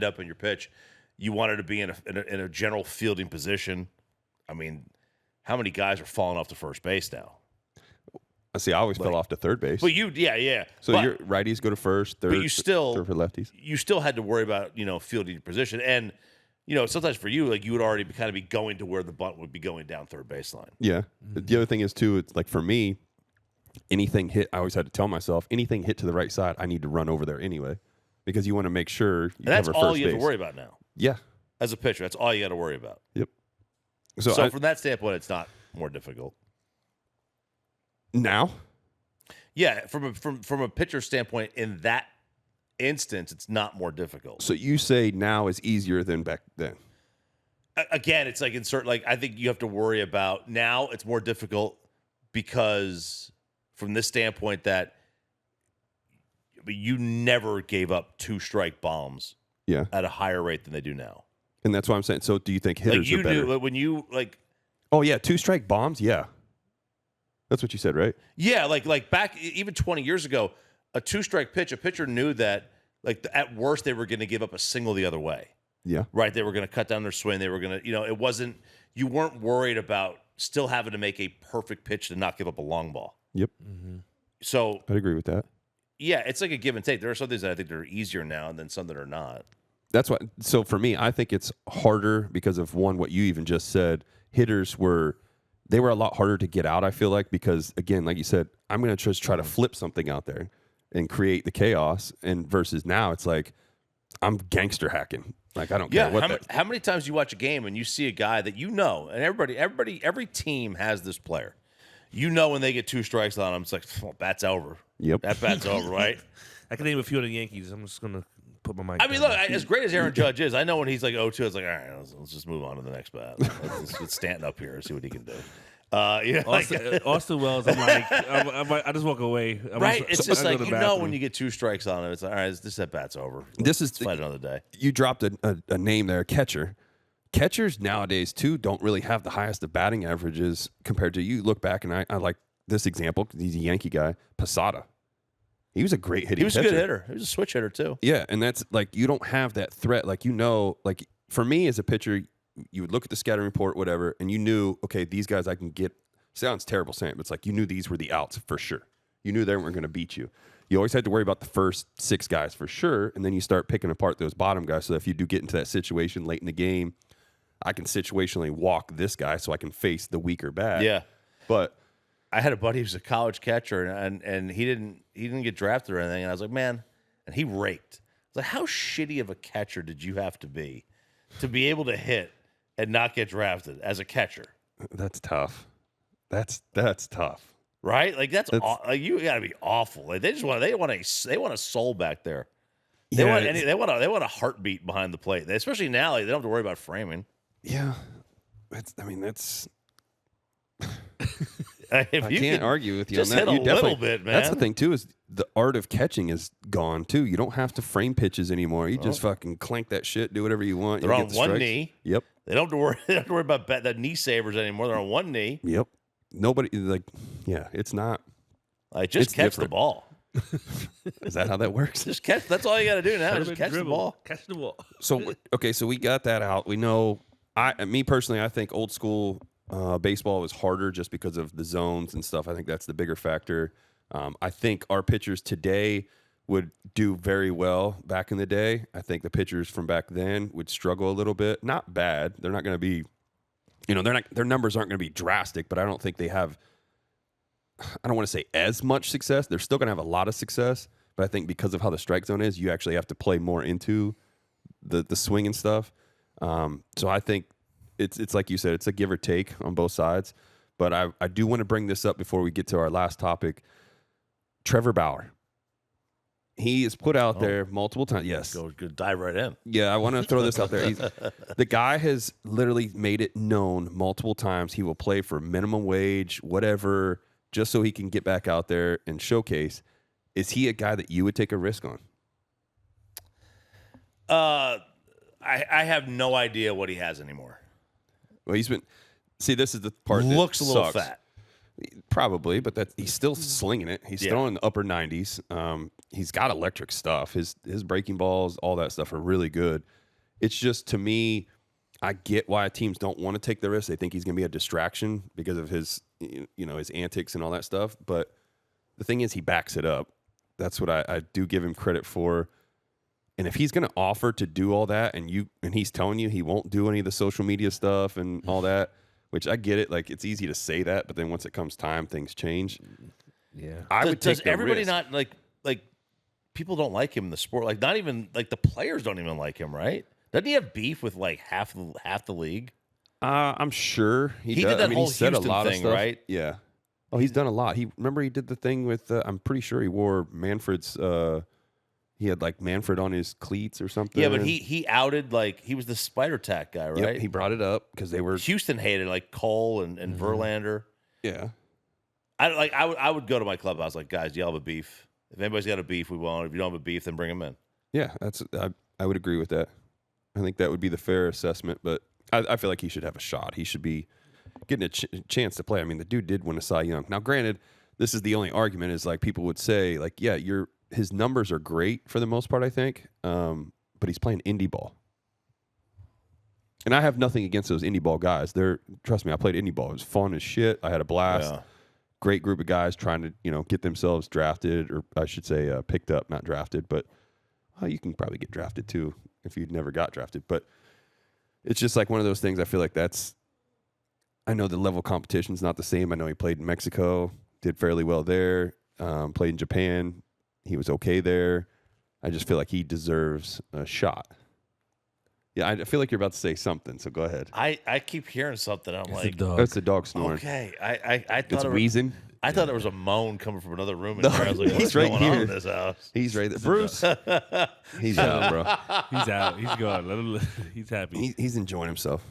up and your pitch, you wanted to be in a general fielding position. I mean, how many guys are falling off to first base now? See, I always fell off to third base. But yeah. So But your righties go to first, third, you still- third for lefties. you still had to worry about fielding your position, and sometimes for you, like you would already kind of be going to where the bunt would be going down third baseline. Yeah. The other thing is too, it's like for me, anything hit, I always had to tell myself, anything hit to the right side, I need to run over there anyway, because you want to make sure you And that's cover all first you have base. to worry about now Yeah. as a pitcher. That's all you got to worry about. Yep. So So, from that standpoint, it's not more difficult. now, Yeah, from a pitcher standpoint, in that instance, it's not more difficult. so you say now is easier than back then. Again, it's like I think you have to worry about now. It's more difficult because from this standpoint that you never gave up 2-strike bombs Yeah. at a higher rate than they do now. And that's what I'm saying. So do you think Like hitters you are better? do when you like. Oh yeah, 2-strike bombs. Yeah, that's what you said, right? Yeah, like back even 20 years ago, a 2-strike pitch, a pitcher knew that like at worst they were going to give up a single the other way. Yeah. Right, they were going to cut down their swing. They were going to, it wasn't. You weren't worried about still having to make a perfect pitch to not give up a long ball. Yep. So I'd agree with that. yeah, it's like a give and take. There are some things that I think that are easier now, and then some that are not. That's what. So for me, I think it's harder because of what you even just said. Hitters were a lot harder to get out. I feel like because again, like you said, I'm going to just try to flip something out there and create the chaos. And versus now, it's like I'm gangster hacking. Like I don't care what. How many times you watch a game and you see a guy that and every team has this player. When they get 2 strikes on them, it's like bat's over. Yep. That bat's over, right? I can name a few of the Yankees. I'm just gonna put my mic. I mean, down. look, as great as Aaron Judge is, I know when he's like 0-2, it's like, all right, let's just move on to the next bat. Let's get Stanton up here and see what he can do. Austin Wells. I'm like, I just walk away. Right? It's just I go like to the when bathroom. you get 2 strikes on him, it's like, all right, this bat's over. This is Let's fight another day. You dropped a name there, catcher. Catchers nowadays too don't really have the highest of batting averages compared to you. Look back, and I like this example. He's a Yankee guy, Posada. He was a great hitting. He was catcher. a good hitter. He was a switch hitter too. Yeah, and that's like you don't have that threat. Like like for me as a pitcher, you would look at the scouting report, whatever, and you knew, okay, these guys I can get. Sounds terrible saying it, but it's like you knew these were the outs for sure. You knew they weren't going to beat you. You always had to worry about the first 6 guys for sure, and then you start picking apart those bottom guys. So if you do get into that situation late in the game, I can situationally walk this guy so I can face the weaker bat. Yeah. But I had a buddy who was a college catcher, and he didn't get drafted or anything. And I was like, man, and he raked. I was like, how shitty of a catcher did you have to be able to hit and not get drafted as a catcher? that's tough. That's tough. Right? Like like you got to be awful. Like they want a soul back there. They want a heartbeat behind the plate. Especially now, like, they don't have to worry about framing. Yeah. That's. If I you can't can argue with you just on that. hit a You definitely- little bit, man. That's the thing too is the art of catching is gone too. You don't have to frame pitches anymore. You just fucking clank that shit, do whatever you want. They're you on get the one strikes. knee. Yep. They don't have to worry. They don't have to worry about the knee savers anymore. They're on one knee. Yep. Nobody like. Yeah. It's not. Like just It's catch different. the ball. Is that how that works? Just catch. That's all you got to do now. Put him Just in catch the dribble. ball. Catch the ball. So okay, so we got that out. We know. Me personally, I think old school baseball was harder just because of the zones and stuff. I think that's the bigger factor. I think our pitchers today would do very well back in the day. I think the pitchers from back then would struggle a little bit. Not bad. They're not going to be. Their numbers aren't going to be drastic, but I don't think they have. I don't want to say as much success. They're still going to have a lot of success, but I think because of how the strike zone is, you actually have to play more into the swing and stuff. So I think it's like you said, it's a give or take on both sides. But I do want to bring this up before we get to our last topic. Trevor Bauer. He is put out there multiple times. Yes. Go dive right in. Yeah, I want to throw this out there. The guy has literally made it known multiple times he will play for minimum wage, whatever, just so he can get back out there and showcase. Is he a guy that you would take a risk on? I have no idea what he has anymore. Well, he's been. See, this is the part that Looks a little sucks. fat. Probably, but he's still slinging it. He's Yeah. throwing in the upper 90s. He's got electric stuff. His breaking balls, all that stuff are really good. It's just, to me, I get why teams don't want to take the risk. They think he's going to be a distraction because of his, his antics and all that stuff. But the thing is, he backs it up. That's what I do give him credit for. And if he's going to offer to do all that, and he's telling you he won't do any of the social media stuff and all that, which I get it. Like, it's easy to say that, but then once it comes time, things change. Yeah. I would take Does the everybody risk. not like people don't like him in the sport? Like, not even like the players don't even like him, right? Doesn't he have beef with like half the league? I'm sure he He does. did that I mean, whole he said Houston a lot thing, of stuff. right? Yeah. Oh, he's done a lot. He did the thing with. I'm pretty sure he wore Manfred's. He had like Manfred on his cleats or something. Yeah, but he outed like he was the spider tack guy, right? Yep, he brought it up because they were. Houston hated like Cole and Verlander. Yeah. I would go to my clubhouse like, guys, y'all have a beef. If anybody's got a beef, we won't. If you don't have a beef, then bring him in. Yeah, I would agree with that. I think that would be the fair assessment, but I feel like he should have a shot. He should be getting a chance to play. I mean, the dude did win a Cy Young. Now, granted, this is the only argument is like people would say like, yeah, his numbers are great for the most part, I think, but he's playing indie ball. And I have nothing against those indie ball guys. Trust me, I played indie ball. It was fun as shit. I had a blast. Yeah. Great group of guys trying to, get themselves drafted, or I should say picked up, not drafted. But you can probably get drafted too if you never got drafted. But it's just like one of those things. I feel like I know the level of competition is not the same. I know he played in Mexico, did fairly well there. Played in Japan, he was okay there. I just feel like he deserves a shot. Yeah, I feel like you're about to say something, so go ahead. I keep hearing something. I'm It's a like, dog. That's the dog snoring. okay. I It's thought wheezing. I thought there was a moan coming from another room. No, In here. I was like, he's what's right going here. on in this house? He's right there. Bruce, he's out, bro. He's out. He's gone. Let him, he's happy. He's enjoying himself.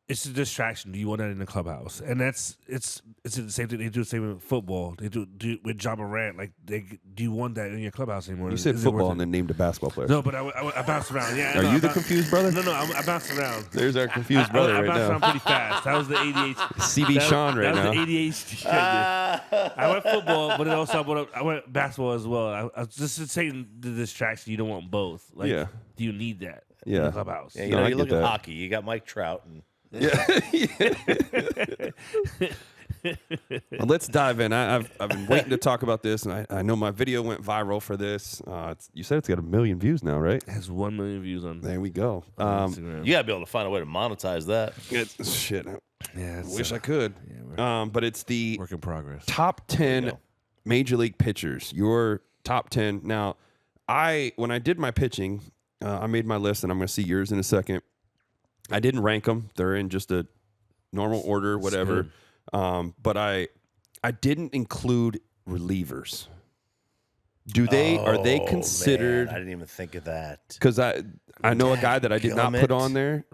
It's a distraction. Do you want that in the clubhouse? And it's the same thing. They do the same with football. They do with Ja Morant. Like, do you want that in your clubhouse anymore? You said Is it worth football it? and then named a basketball player. No, but I bounced around. Yeah. Are no, you I the bou- confused brother? No, I bounced around. There's our confused brother I right bounced now. around pretty fast. That was the ADHD. CB Sean right that now. was the ADHD. I went football, but then also I went basketball as well. I was just saying the distraction. You don't want both. Like, Yeah. do you need that in Yeah. the clubhouse? Yeah, you No, know, I you get look at that. hockey. You got Mike Trout and. Well, let's dive in. I've been waiting to talk about this, and I know my video went viral for this. You said it's got 1 million views now, right? It has 1 million views on There we go. Instagram. You got to be able to find a way to monetize that. Shit, Yeah, it's, wish I could. But it's the work in progress. top 10 go. major league pitchers. Your top 10. Now, when I did my pitching, I made my list, and I'm going to see yours in a second. I didn't rank them. They're in just a normal order, whatever. But I didn't include relievers. Are they Oh, considered? man, I didn't even think of that. Because I know a guy that I did not put Gummit. on there.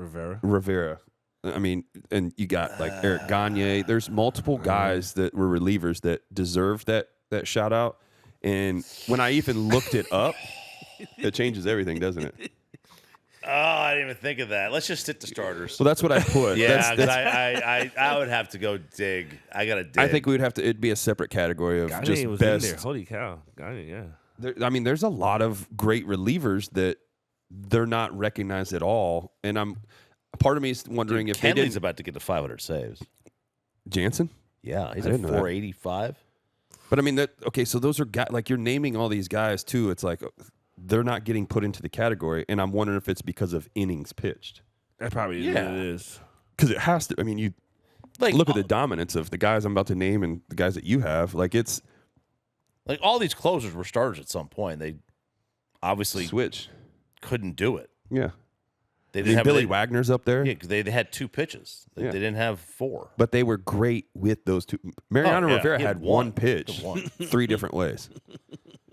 Rivera. I mean, and you got like Eric Gagne. There's multiple guys that were relievers that deserved that shout out. And when I even looked it up, it changes everything, doesn't it? Oh, I didn't even think of that. Let's just stick to starters. So that's what I put. Yeah, 'cause That's- I would have to go dig. I gotta dig. I think we would have to. It'd be a separate category of Gagne just was in there. best. Holy cow. Gagne, yeah. I mean, there's a lot of great relievers that they're not recognized at all, and part of me is wondering if they Kenley's didn't. about to get to 500 saves. Jansen, Yeah, he's I at didn't know that. 485. but I mean that. Okay, so those are guys like you're naming all these guys too. It's like they're not getting put into the category, and I'm wondering if it's because of innings pitched. That probably is Yeah. what it is. Because it has to. I mean, you Like look at the dominance of the guys I'm about to name and the guys that you have. Like it's like all these closers were starters at some point. They obviously switch. couldn't do it. Yeah, They I didn't mean, have Billy they, Wagner's up there. Yeah, 'cause they had 2 pitches. They, Yeah. they didn't have 4. But they were great with those two. Mariano Oh, yeah. Rivera He had had one one. pitch, One. 3 different ways.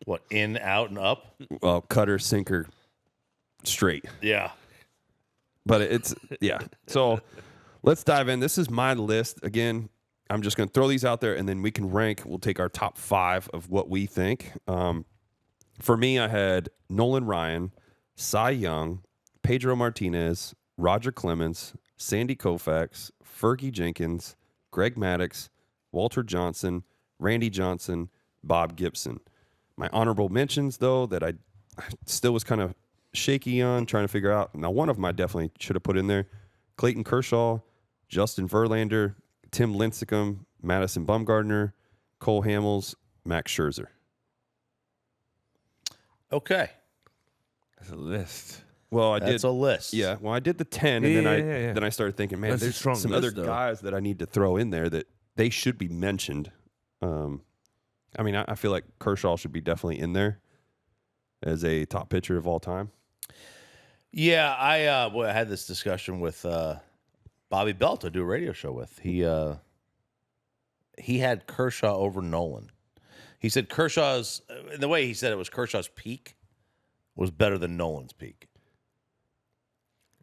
What, in, out, and up? Well, cutter, sinker, straight. Yeah. But it's yeah. So let's dive in. This is my list. Again, I'm just going to throw these out there, and then we can rank. We'll take our top 5 of what we think. For me, I had Nolan Ryan, Cy Young, Pedro Martinez, Roger Clemens, Sandy Koufax, Fergie Jenkins, Greg Maddux, Walter Johnson, Randy Johnson, Bob Gibson. My honorable mentions, though, that I still was kind of shaky on, trying to figure out. Now, one of them I definitely should have put in there. Clayton Kershaw, Justin Verlander, Tim Lincecum, Madison Bumgarner, Cole Hamels, Max Scherzer. Okay. That's a list. Well, I That's did. a list. Yeah, well, I did the 10, and Yeah. then I started thinking, man, That's a there's strong some list, other though. guys that I need to throw in there that they should be mentioned. I mean, I feel like Kershaw should be definitely in there as a top pitcher of all time. Yeah, I had this discussion with Bobby Belt I do a radio show with. He had Kershaw over Nolan. He said Kershaw's the way he said it was Kershaw's peak was better than Nolan's peak.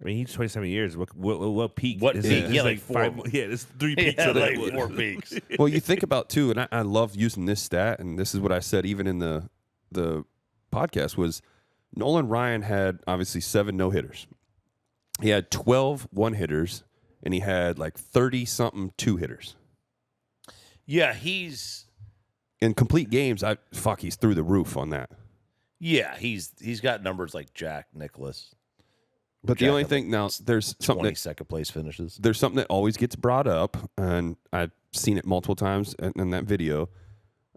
I mean, he's 27 years. What peak? What is peak? it? Yeah, There's like four five of more- them. Yeah, there's 3 He peaks. had of like that. 4 peaks. Well, you think about too, and I love using this stat, and this is what I said even in the podcast was Nolan Ryan had obviously 7 no-hitters. He had 12 one-hitters, and he had like 30-something two-hitters. Yeah, he's In complete games, he's through the roof on that. he's got numbers like Jack Nicklaus. But the Jack only had, thing now, there's something 22nd place finishes. there's something that always gets brought up, and I've seen it multiple times in that video,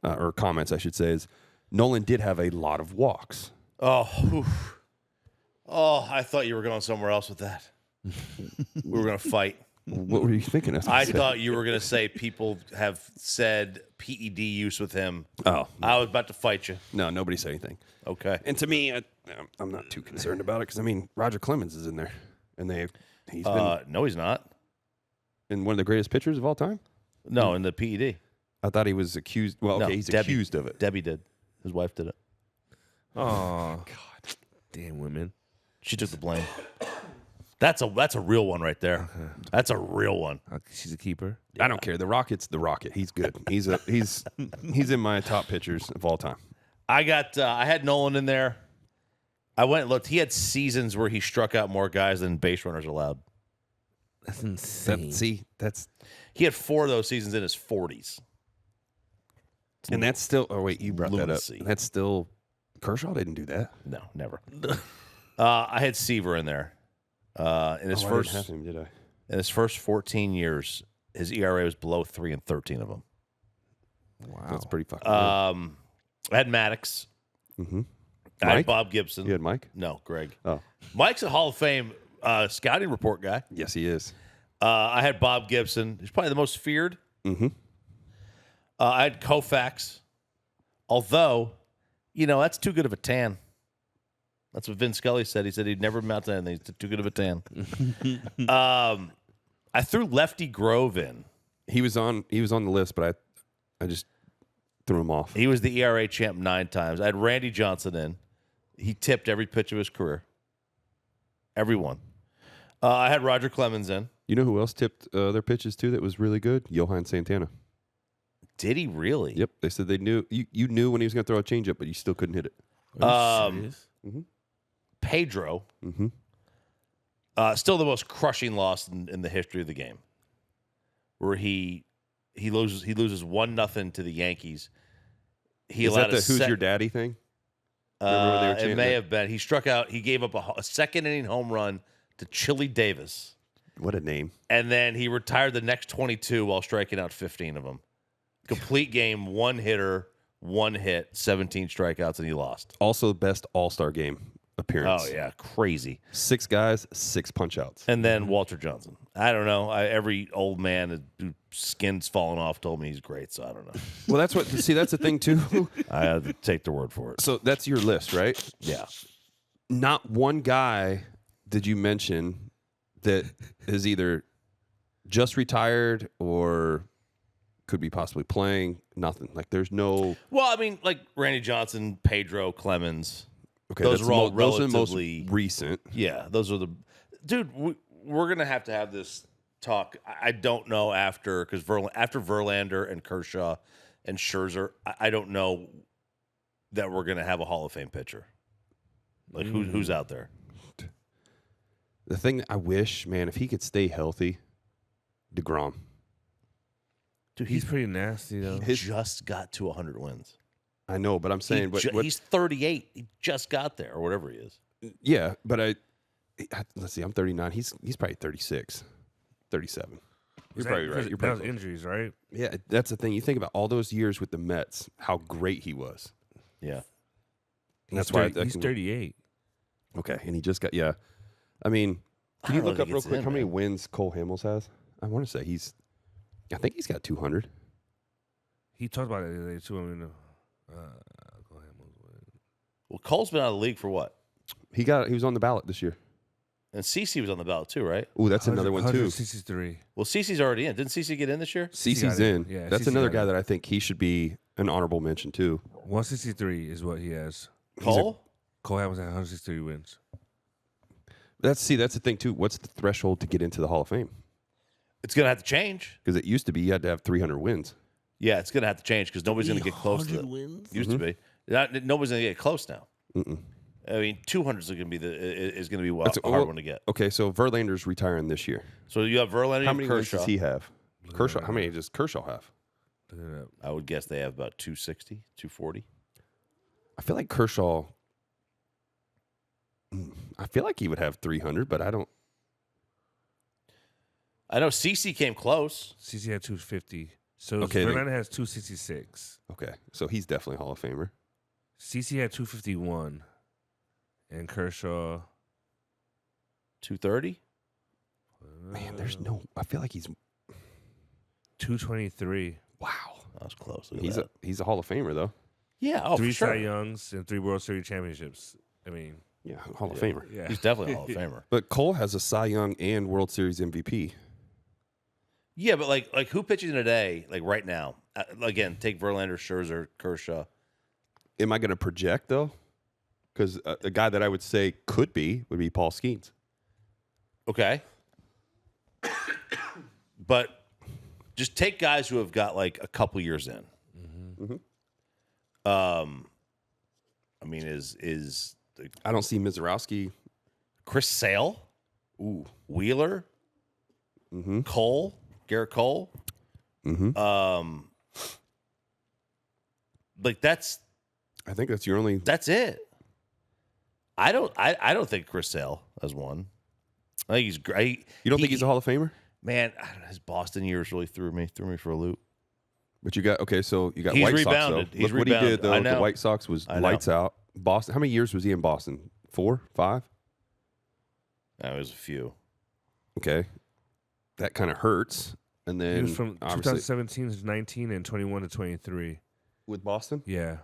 or comments, I should say, is Nolan did have a lot of walks. Oh, oof. Oh, I thought you were going somewhere else with that. We were going to fight. What were you thinking of? I thought you were going to say people have said PED use with him. Oh, I was about to fight you. no, nobody said anything. Okay. And to me, I'm not too concerned about it because, I mean, Roger Clemens is in there, and he's been No, he's not. in one of the greatest pitchers of all time. No, in the PED. I thought he was accused. Well, okay, No, he's Debbie. accused of it. Debbie did. His wife did it. Oh, God. Damn women. She took the blame. That's a real one right there. That's a real one. She's a keeper. I don't care. The Rocket's the Rocket. He's good. He's in my top pitchers of all time. I had Nolan in there. I went and looked. He had seasons where he struck out more guys than base runners allowed. That's insane. That's He had 4 of those seasons in his 40s. and that's still. Oh wait, you brought Lunacy. that up. That's still. Kershaw didn't do that. No, never. I had Seaver in there. In his I first didn't have him, did I? in his first 14 years, his ERA was below 3 in 13 of them. Wow. That's pretty fucking. I had Maddox. Mm-hmm. I had Mike? Bob Gibson. You had Mike? No, Greg. Oh, Mike's a Hall of Fame scouting report guy. yes, he is. I had Bob Gibson. He's probably the most feared. Mm-hmm. I had Koufax. Although, that's too good of a tan. That's what Vin Scully said. He said he'd never amount to anything. It's too good of a tan. I threw Lefty Grove in. He was on the list, but I just threw him off. He was the ERA champ 9 times. I had Randy Johnson in. He tipped every pitch of his career. Every one. I had Roger Clemens in. You know who else tipped their pitches too that was really good? Johan Santana. Did he really? Yep, they said they knew you knew when he was going to throw a changeup, but you still couldn't hit it. Are you serious? Pedro. Mm-hmm. Still the most crushing loss in the history of the game, where he loses 1-0 to the Yankees. He Is allowed that the a "Who's sec- Your Daddy" thing? Remember when they were It chanting may that? have been. He struck out. He gave up a second inning home run to Chili Davis, What a name! and then he retired the next 22 while striking out 15 of them. Complete game, 1 hitter, 1 hit, 17 strikeouts, and he lost. Also, best All-Star game appearance. Oh yeah, crazy. 6 guys, 6 punch-outs. And then Walter Johnson. I don't know. Every old man whose skin's falling off told me he's great, so I don't know. Well, that's the thing too. I have to take their word for it. So that's your list, right? Yeah. Not one guy did you mention that is either just retired or could be possibly playing. Nothing. Like there's no. Well, I mean, like Randy Johnson, Pedro, Clemens. Okay, Those that's are all those are the relatively- most recent. Yeah, those are the. Dude, we're gonna have to have this talk. I don't know after after Verlander and Kershaw and Scherzer, I don't know that we're gonna have a Hall of Fame pitcher. Like who's out there? The thing I wish, man, if he could stay healthy, DeGrom. Dude, He's pretty nasty though. he just got to 100 wins. I know, but I'm saying, He's 38. He just got there, or whatever he is. yeah, but let's see, I'm 39. He's probably 36, 37. You're probably right. You're That was probably injuries, right? yeah. That's the thing. You think about all those years with the Mets, how great he was. Yeah. And that's why He's 38. Okay, and he just got I mean, I can you don't know look if up he real gets quick in, how many man. wins Cole Hamels has? I want to say I think he's got 200. He talked about it the other day too. I mean, go ahead, Well, Cole's been out of the league for what? He was on the ballot this year. And CC was on the ballot too, right? Ooh, that's another one too. 163. Well, CC's already in. Didn't CC get in this year? CeCe CC's got in. in. Yeah, That's CeCe another got guy in. that I think he should be an honorable mention too. 163 is what he has. Cole? Cole Hamels had 163 wins. That's the thing too. What's the threshold to get into the Hall of Fame? It's going to have to change. Because it used to be you had to have 300 wins. Yeah, it's going to have to change because nobody's going to get close to it. wins. Used to be. Nobody's going to get close now. I mean, 200 is going to be a hard one to get. Okay, so Verlander's retiring this year. So you have Verlander How and many wins Kershaw. does he have? Kershaw. How many does Kershaw have? Look it up. I would guess they have about 260, 240. I feel like Kershaw. I feel like he would have 300, but I don't. I know CC came close. CC had 250. So Okay, then- Verlander has 266. Okay, so he's definitely a Hall of Famer. CC had 251. And Kershaw. 230. Man, there's no. I feel like he's. 223. Wow. That was close. Look at He's a Hall of Famer though. yeah, oh, 3 for sure. Cy Youngs and 3 World Series championships. I mean, Yeah, Hall of Famer. yeah. He's definitely a Hall of Famer. But Cole has a Cy Young and World Series MVP. Yeah, but like who pitching today, like right now? Again, take Verlander, Scherzer, Kershaw. Am I going to project though? Because a guy that I would say would be Paul Skeens. Okay. But just take guys who have got like a couple years in. I mean, is I don't see Mizorowski. Chris Sale, Ooh. Wheeler, Cole, Garrett Cole. Like that's I think that's your only. it. I don't think Chris Sale has one. I think he's great. You don't think he's a Hall of Famer? Man, I don't know, his Boston years really threw me for a loop. But you got so you got He's White rebounded. Sox though. He's Look what he did rebounded. though. I The know. White Sox was I know. lights out. Boston. How many years was he in Boston? 4, 5? That was a few. Okay, that kind of hurts. And He then was from obviously 2017 to 19 and 21 to 23. with Boston. Yeah.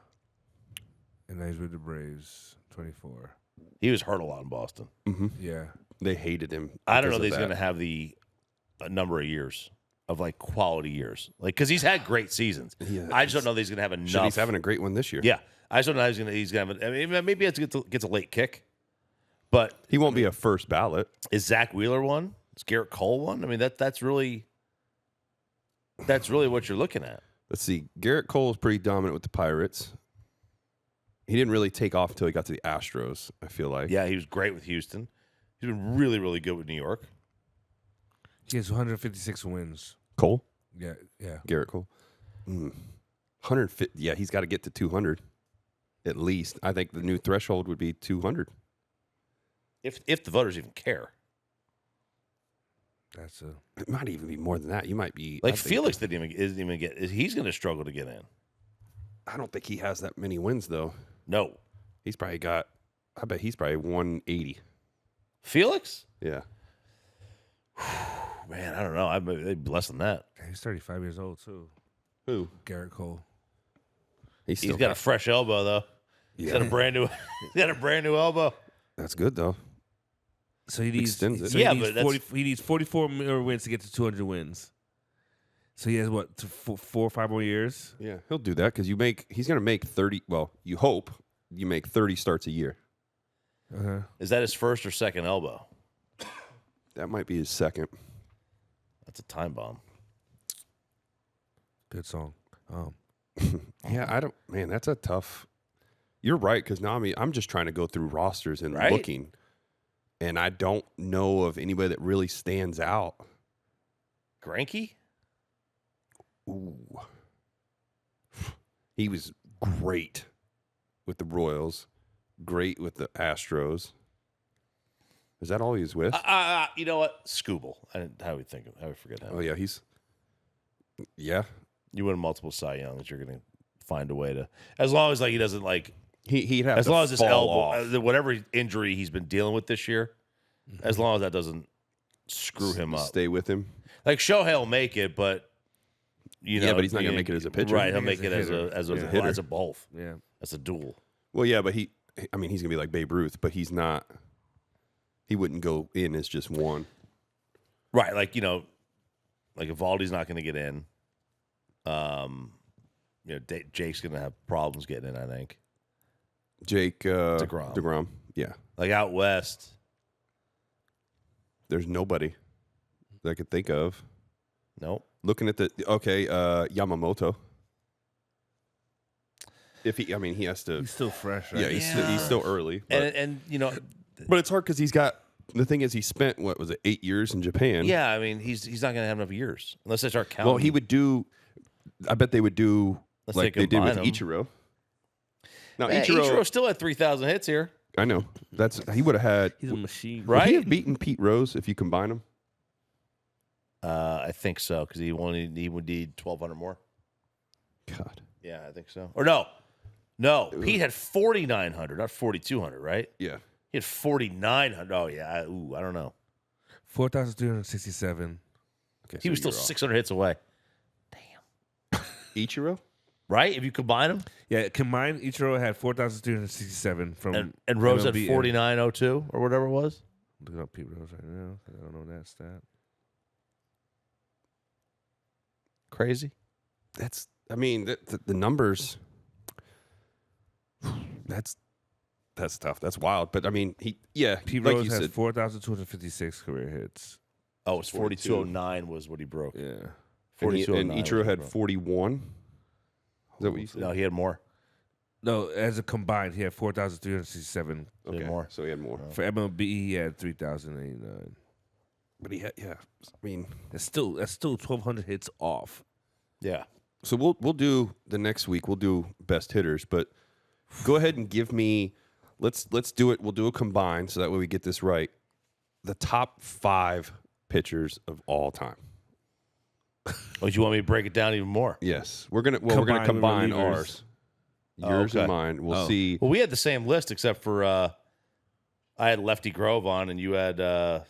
And now he's with the Braves. 24. He was hurt a lot in Boston. Yeah. They hated him. I don't know because that of he's going to have a number of years of like quality years, like because he's had great seasons. Yeah, I just don't know that he's going to have enough. Shit, he's having a great one this year. yeah, I just don't know how he's going to have. I mean, maybe he gets a late kick, but He won't be a first ballot. is Zach Wheeler one? Is Garrett Cole one? I mean, that's really what you're looking at. Let's see. Garrett Cole is pretty dominant with the Pirates. He didn't really take off until he got to the Astros, I feel like. Yeah, he was great with Houston. He's been really, really good with New York. He has 156 wins. Cole? Yeah. Yeah. Garrett Cole. 150. Yeah, he's got to get to 200 at least. I think the new threshold would be 200. If the voters even care. That's It might even be more than that. You might be Like I think- Felix isn't even get. He's going to struggle to get in. I don't think he has that many wins though. No, He's probably got. I bet he's probably 180. Felix. Yeah. Man, I don't know. I'd be less than that. he's 35 years old too. Who? Garrett Cole. He's He's got a fresh elbow though. He's got a brand new. He's got a brand new elbow. That's good though. So he needs. Extends it. So Yeah, he needs but that's- 40. He needs 44 more wins to get to 200 wins. So he has what 4 or 5 more years. Yeah, he'll do that because he's going to make 30. Well, you hope you make 30 starts a year. Is that his first or second elbow? That might be his second. That's a time bomb. Good song. Yeah, I don't. Man, that's a tough. You're right because now I'm just trying to go through rosters and Right. looking, and I don't know of anybody that really stands out. Greinke? Ooh, he was great with the Royals, great with the Astros. Is that all he's with? You know what? Scooble. How would forget him? Oh yeah, yeah. You win multiple Cy Youngs, you're gonna find a way to. As long as he doesn't He'd have as to long as his fall elbow, off. whatever injury he's been dealing with this year, as long as that doesn't screw him up. Stay with him. Like Shohei will make it, but Yeah, but he's not gonna make it as a pitcher. right? He'll Make make it it as as a a hitter. as a both. Yeah. That's a duel. Well, yeah, but he's gonna be like Babe Ruth, but he's not. He wouldn't go in as just one. Right, like Evaldi's not going to get in. Jake's going to have problems getting in. I think. Jake DeGrom. DeGrom. Yeah, Like out west, there's nobody that I could think of. nope. Looking at Yamamoto. If he has to. He's still fresh, right? Yeah, he's still early. But, And but it's hard because he's got. The thing is, he spent 8 years in Japan. yeah, I mean he's not going to have enough years unless they start counting. Well, he would do. I bet they would do Let's like say they did with combine 'em. Ichiro. Now Man, Ichiro still had 3,000 hits here, I know he would have had. He's a machine. Would he right? have beaten Pete Rose if you combine them? I think so because he would need 1,200 more. God. Yeah, I think so. Or no, Pete had 4,900, not 4,200, right? Yeah. He had 4,900. Oh yeah, I don't know. 4,367. Okay. He was still 600 hits away, Ichiro. right? If you combine them, Yeah, combined, Ichiro had 4,367 from and Rose had MLB. 4,902 or whatever it was. Looking up Pete Rose right now. I don't know that stat. Crazy. That's. I mean, the numbers. That's tough. That's wild. But I mean, Pete like Rose you has said, 4,256 career hits. Oh, it's 4,209 was what he broke. Yeah. and 4,209 Ichiro was had what he 41. Is that what you broke. said? No, he had more. No, as a combined, he had 4,367. He had more. So he had more. For MLB, he had 3,089. But he had, I mean, That's still 1,200 hits off. Yeah. so we'll do the next week. We'll do best hitters, but go ahead and give me. Let's do it. We'll do a combine so that way we get this right. The top 5 pitchers of all time. Oh, do you want me to break it down even more? Yes, we're gonna combine Combine the relievers. ours, yours okay. and mine. We'll Oh. see. Well, we had the same list except for I had Lefty Grove on, and you had I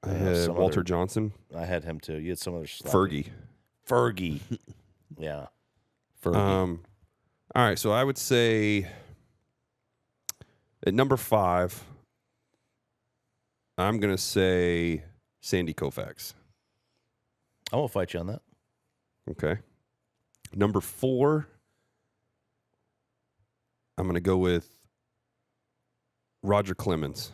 had some Walter other- Johnson, I had him too. You had some other sloppy- Fergie. Fergie. Yeah. Fergie. All right, so I would say at number 5, I'm gonna say Sandy Koufax. I won't fight you on that. Okay. Number 4, I'm gonna go with Roger Clemens.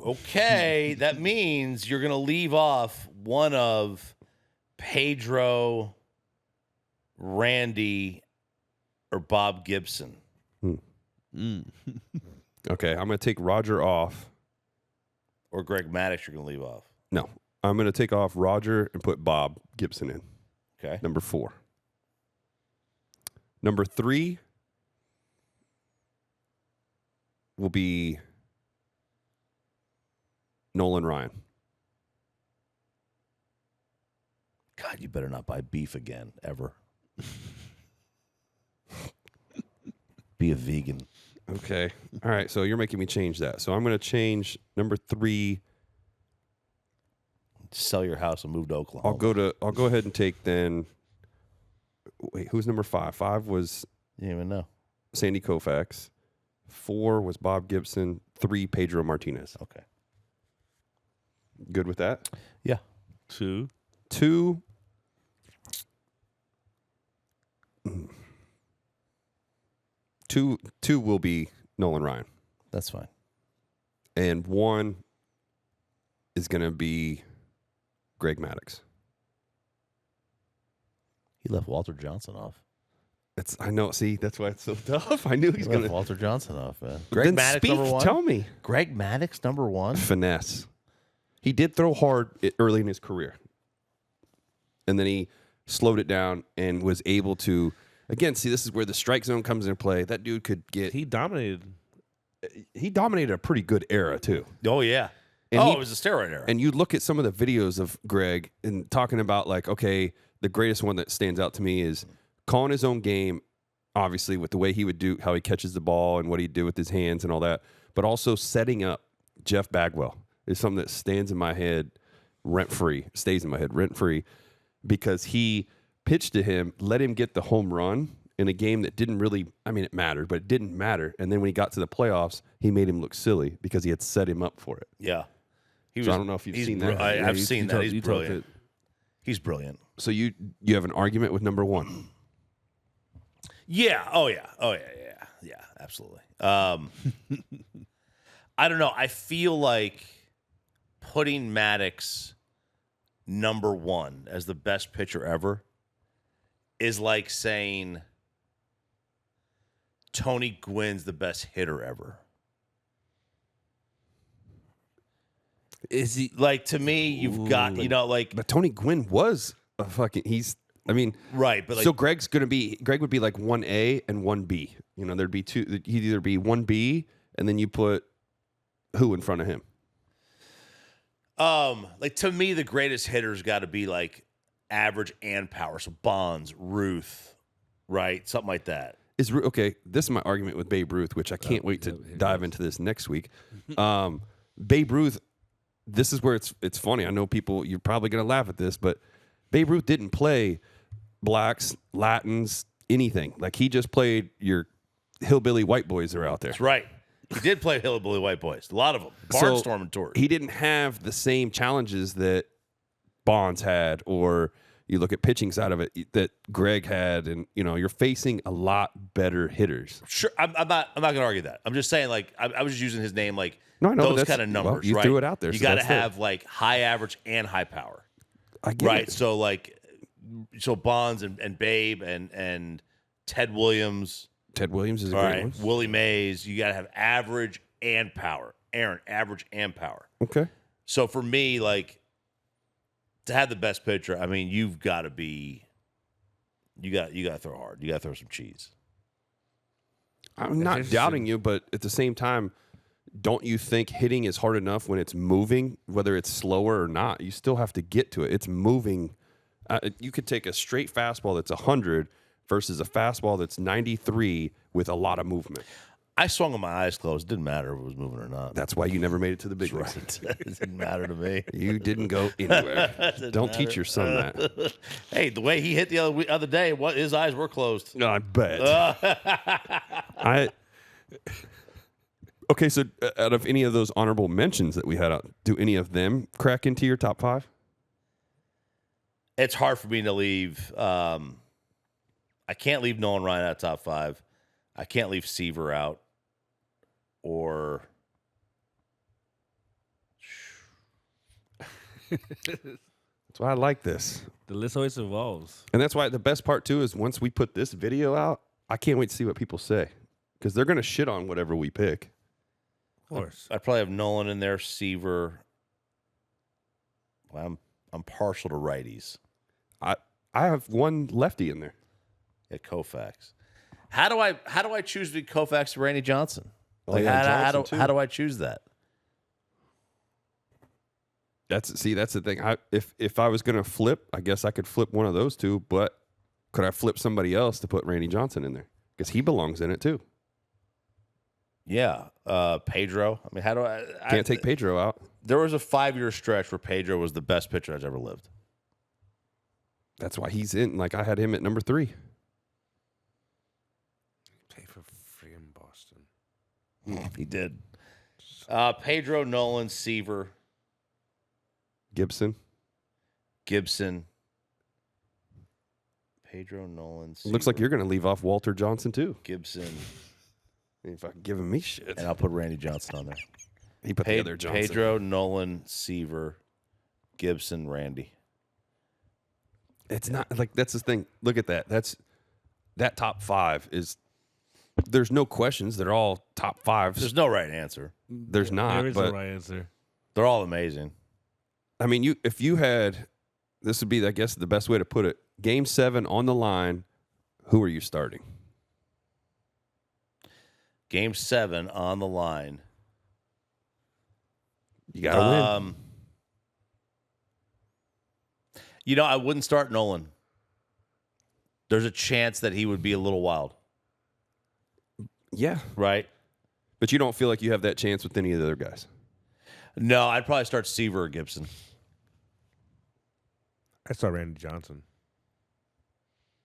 Okay, that means you're going to leave off one of Pedro, Randy, or Bob Gibson. Okay, I'm gonna take Roger off. Or Greg Maddux, you're going to leave off. No, I'm gonna take off Roger and put Bob Gibson in. Okay. Number 4. Number 3 will be Nolan Ryan. God, you better not buy beef again, ever. Be a vegan. Okay. All right. So you're making me change that. So I'm going to change number 3. Sell your house and move to Oklahoma. I'll go ahead and take then. Wait, who's number 5? 5 was You didn't even know. Sandy Koufax. 4 was Bob Gibson. 3 Pedro Martinez. Okay. Good with that? Yeah. 2. 2. Two will be Nolan Ryan. That's fine. And 1 is going to be Greg Maddux. He left Walter Johnson off. I know. See, that's why it's so tough. I knew he's He going left to. Walter Johnson off, man. Then Greg Maddux, speak, number 1? Tell me. Greg Maddux, number 1? Finesse. He did throw hard early in his career. And then he slowed it down and was able to again, see, this is where the strike zone comes into play. That dude could get. He dominated. He dominated a pretty good era too. Oh yeah. And it he- was a steroid era. And you look at some of the videos of Greg and talking about like, okay, the greatest one that stands out to me is calling his own game, obviously with the way he would do, how he catches the ball and what he'd do with his hands and all that, but also setting up Jeff Bagwell is something that stands in my head stays in my head rent free, because he pitched to him, let him get the home run in a game that didn't really, I mean, it mattered, but it didn't matter. And then when he got to the playoffs, he made him look silly because he had set him up for it. yeah. He So I don't know if you've he's seen br- that. I, I've seen that. He's You told brilliant. it. He's brilliant. So you have an argument with number one. Yeah. Oh yeah. Oh yeah. Yeah. Yeah. Absolutely. I don't know. I feel like putting Maddox number one as the best pitcher ever is like saying Tony Gwynn's the best hitter ever. Is he? Like, to me, you've got, like, But Tony Gwynn was a fucking. right, but like, So Greg would be like 1A and 1B. You know, there'd be two. He'd either be 1B and then you put who in front of him. like, to me, the greatest hitters got to be like average and power. So Bonds, Ruth, right? Something like that. Okay, this is my argument with Babe Ruth, which I can't wait to dive into this next week. Babe Ruth, this is where it's funny. I know people, you're probably going to laugh at this, but Babe Ruth didn't play blacks, Latins, anything. Like, he just played your hillbilly white boys that are out there. That's right. He did play Hillbilly White Boys. A lot of them. So Barnstorming tours. He didn't have the same challenges that Bonds had, or you look at pitching side of it that Greg had, and you're facing a lot better hitters. Sure, I'm not going to argue that. I'm just saying, like, I was just using his name, like, No, I know, but those that's- kind of well, numbers, you right? threw it out there, You so got to that's it. have like high average and high power, I get right? it. So like, Bonds and Babe and Ted Williams, Ted Williams is a all great right, one. Willie Mays. You got to have average and power. Aaron, average and power. Okay. So for me, like, to have the best pitcher, I mean, you've got to be, you got to throw hard. You got to throw some cheese. I'm not interesting. doubting you, but at the same time, don't you think hitting is hard enough when it's moving, whether it's slower or not? You still have to get to it. It's moving. You could take a straight fastball that's 100 versus a fastball that's 93 with a lot of movement. I swung with my eyes closed. It didn't matter if it was moving or not. That's why you never made it to the big leagues. It didn't matter to me. You didn't go anywhere. Don't teach your son that. Hey, the way he hit the other day, his eyes were closed. No, I bet. Okay, so out of any of those honorable mentions that we had, do any of them crack into your top five? It's hard for me to leave. I can't leave Nolan Ryan out of top five. I can't leave Seaver out. Or That's why I like this. The list always evolves. And that's why the best part, too, is once we put this video out, I can't wait to see what people say. Because they're going to shit on whatever we pick. Of course. I'd probably have Nolan in there, Seaver. Well, I'm partial to righties. I have one lefty in there. At Koufax. How do I choose between Koufax and Randy Johnson? Oh, yeah, Johnson, too. how do I choose that? That's the thing. If I was going to flip, I guess I could flip one of those two, but could I flip somebody else to put Randy Johnson in there? Because he belongs in it, too. Yeah, Pedro. I mean, how do I Can't take Pedro out. There was a 5-year stretch where Pedro was the best pitcher that's ever lived. That's why he's in. Like, I had him at number 3. Play for friggin' Boston. He did. Pedro, Nolan, Seaver, Gibson. Gibson. Pedro, Nolan, Seaver, Looks like you're going to leave off Walter Johnson, too. Gibson, If I'm giving me shit. and I'll put Randy Johnson on there. He put the other Johnson. Pedro, Nolan, Seaver, Gibson, Randy. It's not like that's the thing. Look at that. That top 5 is. There's no questions. They're all top 5s. There's no right answer. There's not. There is but no right answer. They're all amazing. I mean, if you had, this would be, I guess, the best way to put it. Game 7 on the line. Who are you starting? Game 7 on the line. You got to win. I wouldn't start Nolan. There's a chance that he would be a little wild, Yeah. right? But you don't feel like you have that chance with any of the other guys. No, I'd probably start Seaver or Gibson. I saw Randy Johnson.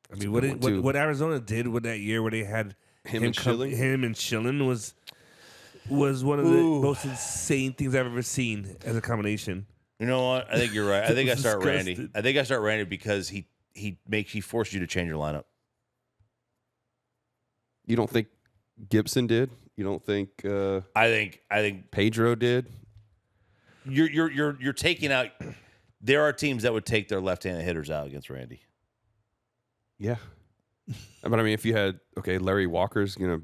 I That's a mean, good one, too. what Arizona did with that year where they had Him and Schilling? him and Schilling was one of the most insane things I've ever seen as a combination. You know what? I think you're right. I think I start Randy. Disgusted. I think I start Randy because he forced you to change your lineup. You don't think Gibson did? You don't think I think Pedro did? you're taking out. There are teams that would take their left-handed hitters out against Randy. Yeah. But I mean, if you had, Larry Walker's you're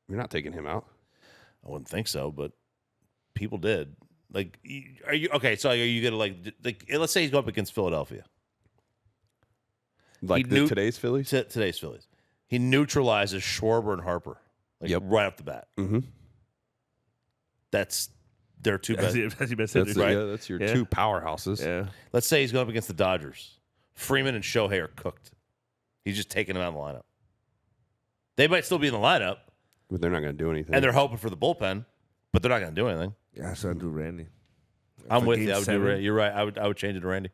not taking him out. I wouldn't think so, but people did. Like, are you okay? So are you gonna like let's say he's going up against Philadelphia, Like He knew- today's Phillies? today's Phillies? He neutralizes Schwarber and Harper, like Yep. right off the bat. Mm-hmm. That's their two best. That's your best That's, hitter. Right. yeah, that's your Yeah. two powerhouses. Yeah. Let's say he's going up against the Dodgers. Freeman and Shohei are cooked. He's just taking them out of the lineup. They might still be in the lineup, But they're not going to do anything. and they're hoping for the bullpen, but they're not going to do anything. Yeah, so I'd do Randy. I'm For with game you. I would do 7. Randy. You're right. I would change it to Randy.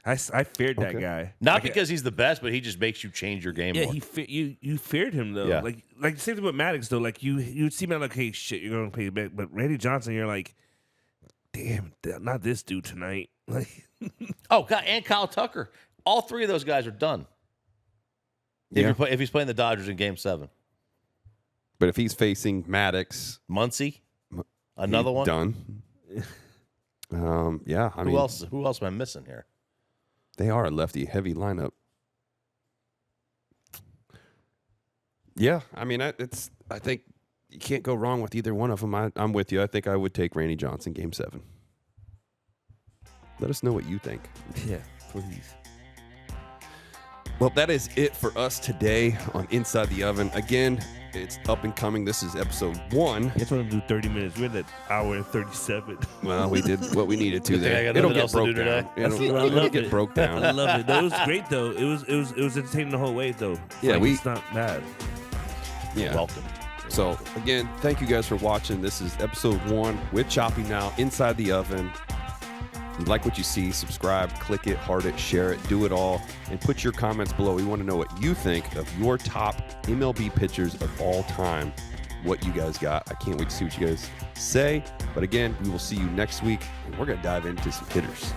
I feared that Okay. guy. Not Like, because he's the best, but he just makes you change your game Yeah, more. you feared him though. Yeah. Like same thing with Maddox though. Like you'd see me like, hey, shit, you're gonna pay back. But Randy Johnson, you're like, damn, not this dude tonight. Like, Oh, God, and Kyle Tucker. All three of those guys are done. Yeah. If he's playing the Dodgers in Game 7. But if he's facing Maddox, Muncy, another he's one. done. Yeah, I mean, Who else? Who else am I missing here? they are a lefty heavy lineup. Yeah, I mean, I think you can't go wrong with either one of them. I'm with you. I think I would take Randy Johnson Game 7. Let us know what you think. yeah, please. Well, that is it for us today on Inside the Oven. Again, it's up and coming. This is episode 1. I just want to do 30 minutes. We're at an hour and 37. Well, we did what we needed to Good thing I there. got It'll nothing get else to broke do today. down. That's It'll, what I it'll love get it. broke I down. love it. It was great though. It was entertaining the whole way though. Yeah, Like, it's not bad. Yeah. Welcome. So, again, thank you guys for watching. This is episode 1 with Choppy Now, Inside the Oven. If you like what you see, subscribe, click it, heart it, share it, do it all, and put your comments below. We want to know what you think of your top MLB pitchers of all time, what you guys got. I can't wait to see what you guys say. But again, we will see you next week, and we're going to dive into some hitters.